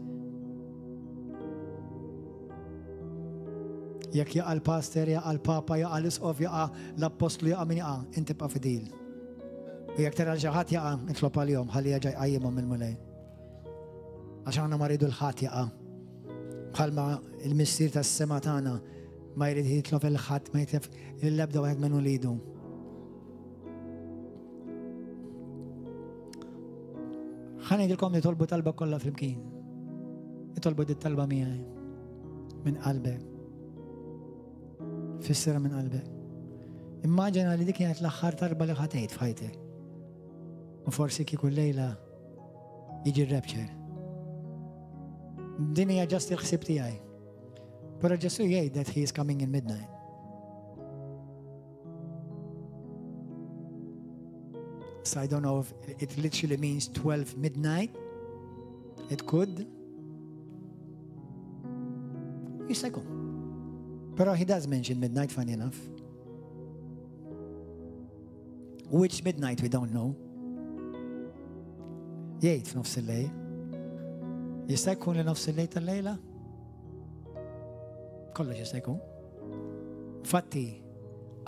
ياك يا الباستر يا البابا يا الاسقف يا الابوستل يا امين يا انت بقى في ديل. وياك ترى الجهات يا اطلب اليوم خليها جاي ايمهم من الملاي عشان انا مريض الخات يا خل مع المسير تاع السما تاعنا ما يريد يطلب الخات ما يطلب الا بدا واحد من وليده. خليني لكم يطلبوا طلبه كلها في المكين يطلبوا دي الطلبه معي من قلبك في السر من قلبك. imagine اللي ديك كانت الاخر طلبه اللي خطيت في حياتك وفرسك كل ليله يجي الرابتشر الدنيا جاست الخسبتي هاي but I just say that he is coming in midnight. So I don't know if it literally means 12 midnight. It could. Yes, I go. But he does mention midnight, funny enough. Which midnight we don't know. جيت في نفس الليل. يستيقظون لنفس الليل الليلة. كله يستيقظون. فتي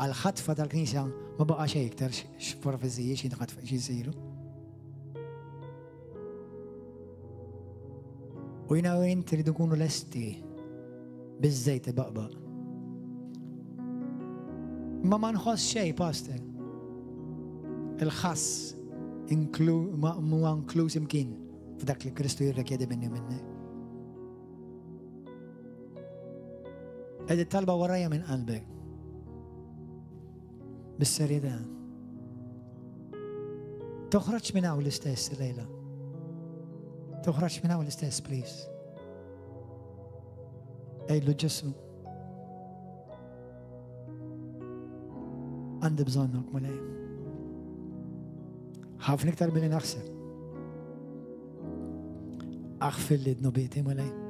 الخطفة تاع الكنيسة ما بقى شيء أكثر بروفيزية شيء خطفة شيء يصيروا. وين تريدوا تكونوا لستي بالزيت بقبق. ما نخص شيء باستر. الخاص مو انكلوز يمكن في ذاك الكريستو يرك يدي مني ومنك. هذه الطلبة ورايا من قلبك بالسريع ده تخرج من أول استاس الليلة تخرج من أول استاس بليز. أي له جسم عند بظنك مولاي خاف نكتر من نخسر أغفر لي ذنوبيتي مولاي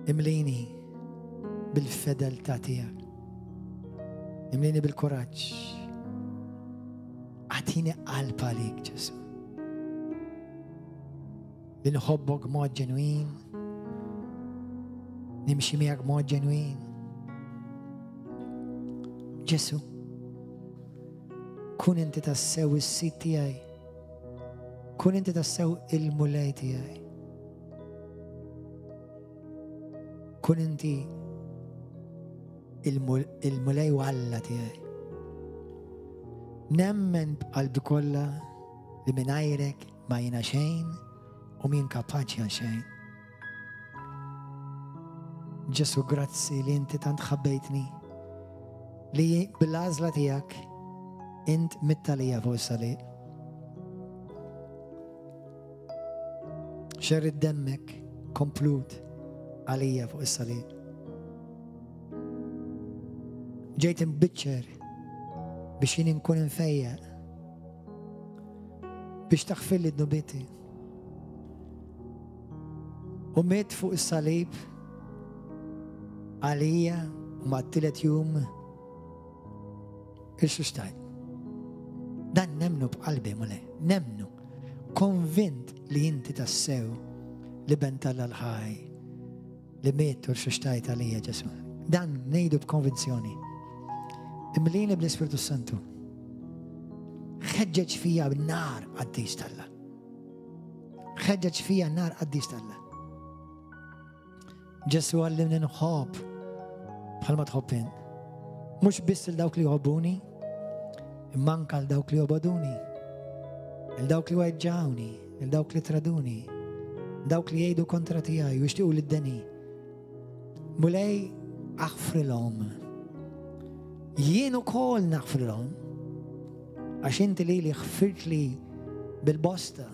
امليني بالفدل تاعتيك امليني بالكوراج أعطيني قلب عليك جسم لنحبك موت جنوين نمشي معك موت جنوين جسم كون انت تساوي السيد تاعي كون انت تساوي المولاي تاعي كون انت المولاي وعلا تاعي نمن بقلبي كله لمن عيرك ما ينشين ومين كاباتش ينشين. جسو جراتسي اللي انت تانت خبيتني لي بالعزلة تاعك انت متليا فوق الصليب شرد دمك كومبلوت عليا فوق الصليب جيت مبتشر بشين نكون مفيق باش تغفر لي ذنوباتي ومات فوق الصليب عليا ومع 3 يوم ايش اشتهي ده نمنو بقلبي مولاي نمنو كونفنت لي انت تساو لبنت الهاي لميت ورش اشتهيت عليا جسم ده نيدو بكونفنسيوني امليني بالاسبريتو سانتو خجج فيها بالنار قد يستلا خجج فيها النار قد يستلا جسوا علمنا نخاف بحال ما تخافين مش بس لدوك اللي يحبوني مانك لدوك اللي يعبدوني لدوك اللي يوجعوني لدوك اللي يطردوني لدوك اللي يعيدوا كونترا تياي ويشتقوا للدني مولاي اغفر لهم يينو كل نغفر لهم عشان انت ليلي غفرت لي بالبوسطة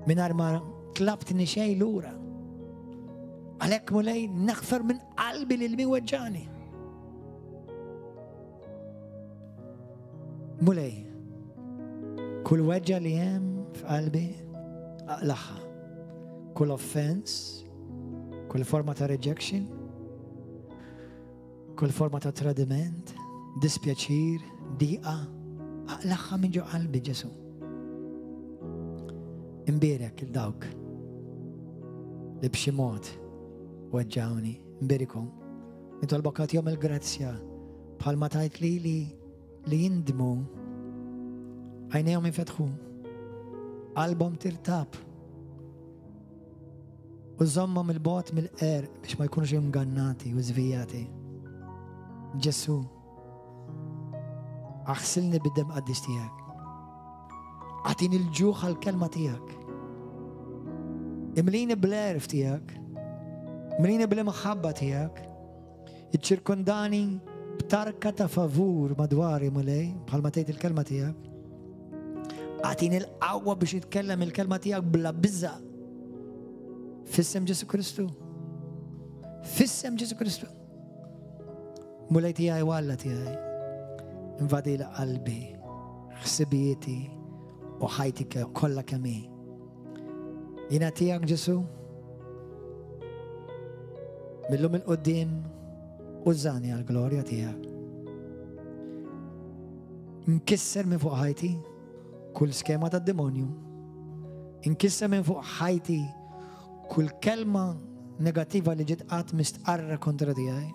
من ما طلبتني شيء لورا عليك مولاي نغفر من قلبي للي بيوجعني مولاي كل وجه ليام في قلبي أقلعها كل offense كل فورمة ريجكشن كل forma ta' tradiment, dispjaċir, diqa, aqlaħħa minn ġo qalbi Ġesu. Imbirek il-dawk li b'xi mod weġġawni, imbirikom. Nitolbok għatjom il-grazzja bħalma tajt li jindmu għajnejhom jinfetħu, qalbhom tirtab u żommhom il-bot mill-qer biex ma jkunux ingannati u żvijati. Ġesu, aħsilni bid-dem qaddis tiegħek. Għatini l-ġuħ għal-kelma tiegħek. Imlini bl-erf tiegħek, imlini bl-imħabba tiegħek, iċċirkondani b'tarka ta' favur madwari mulej, bħalma tgħid il-kelma tiegħek. Għatini l-qawwa biex jitkellem il-kelma tiegħek bla bizza. Fissem Ġesu Kristu. Fissem Ġesu Kristu. Mulej tiegħi walla tiegħi. Invadi l-qalbi, ħsibijieti u ħajti kollha kemm hi. Jiena tiegħek Ġesu. Millum il-qoddim użani għal-glorja tiegħek. Nkisser minn fuq ħajti kull skema tad demonju. Inkisser minn fuq ħajti kull kelma negativa li ġiet qatt mistqarra kontra tiegħi.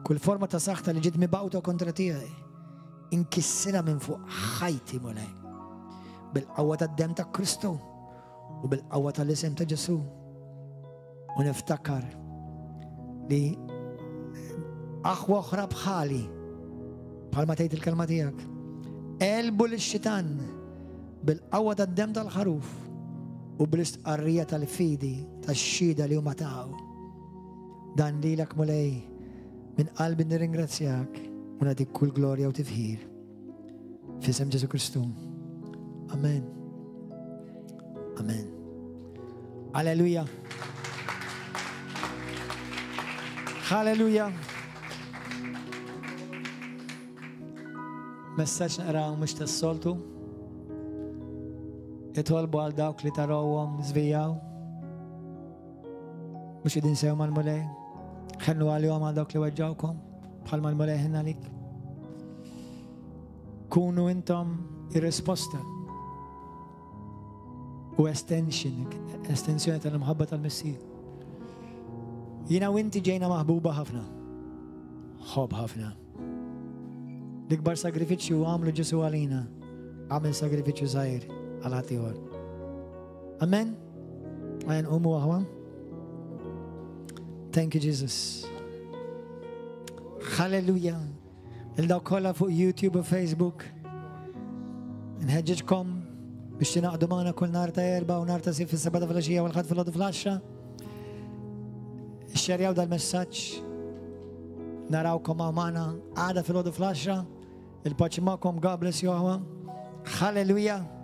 Kull forma ta' saħta li ġiet mibgħuta kontra tiegħi. Inkissirha minn fuq ħajti mulej. Bil-qawwa tad-dem ta' Kristu u bil-qawwa tal-isem ta' Ġesu. U niftakar li aħwa oħra bħali bħalma tgħid il-kelma tiegħek. Elbu l-xitan bil-qawwa tad-dem tal-ħaruf u bl-istqarrija tal-fidi tax-xhieda li huma taw. Dan lilek mulej minn qalbi nirringrazzjak u nagħtik kull glorja u tifħir. F'isem Ġesu Kristu. Amen. Amen. Alleluja. Halleluja. Messaġġ naqraw mhux tas-soltu. Jitolbu għal dawk li tarawhom żvijaw. Mhux qegħdin sew mal-mulej. Ħennu għalihom għal dawk li weġġawkom bħalma l-mulej ħin għalik. Kunu intom ir-risposta u estensjoni tal-imħabba tal-Messija. Jiena u inti ġejna maħbuba ħafna. Ħobb ħafna. L-ikbar sagrifiċċju għamlu Ġesu għalina, għamil sagrifiċċju żgħir għal ħadd ieħor. Amen? Għajn qumu aħwa. Thank you, Jesus. Hallelujah. Il-daw kollha fuq YouTube u Facebook. Nħeġġeġkom biex tinaqdu magħna kull nhar ta' erba' u nhar ta' sib fis-sebgħa filgħaxija u l-ħadd fil-ħodu fl-10. Ixxerjaw dal-messaġġ. Narawkom magħna għada fil-ħodu fl-10. Il-paċi magħkom, God bless you. Hallelujah.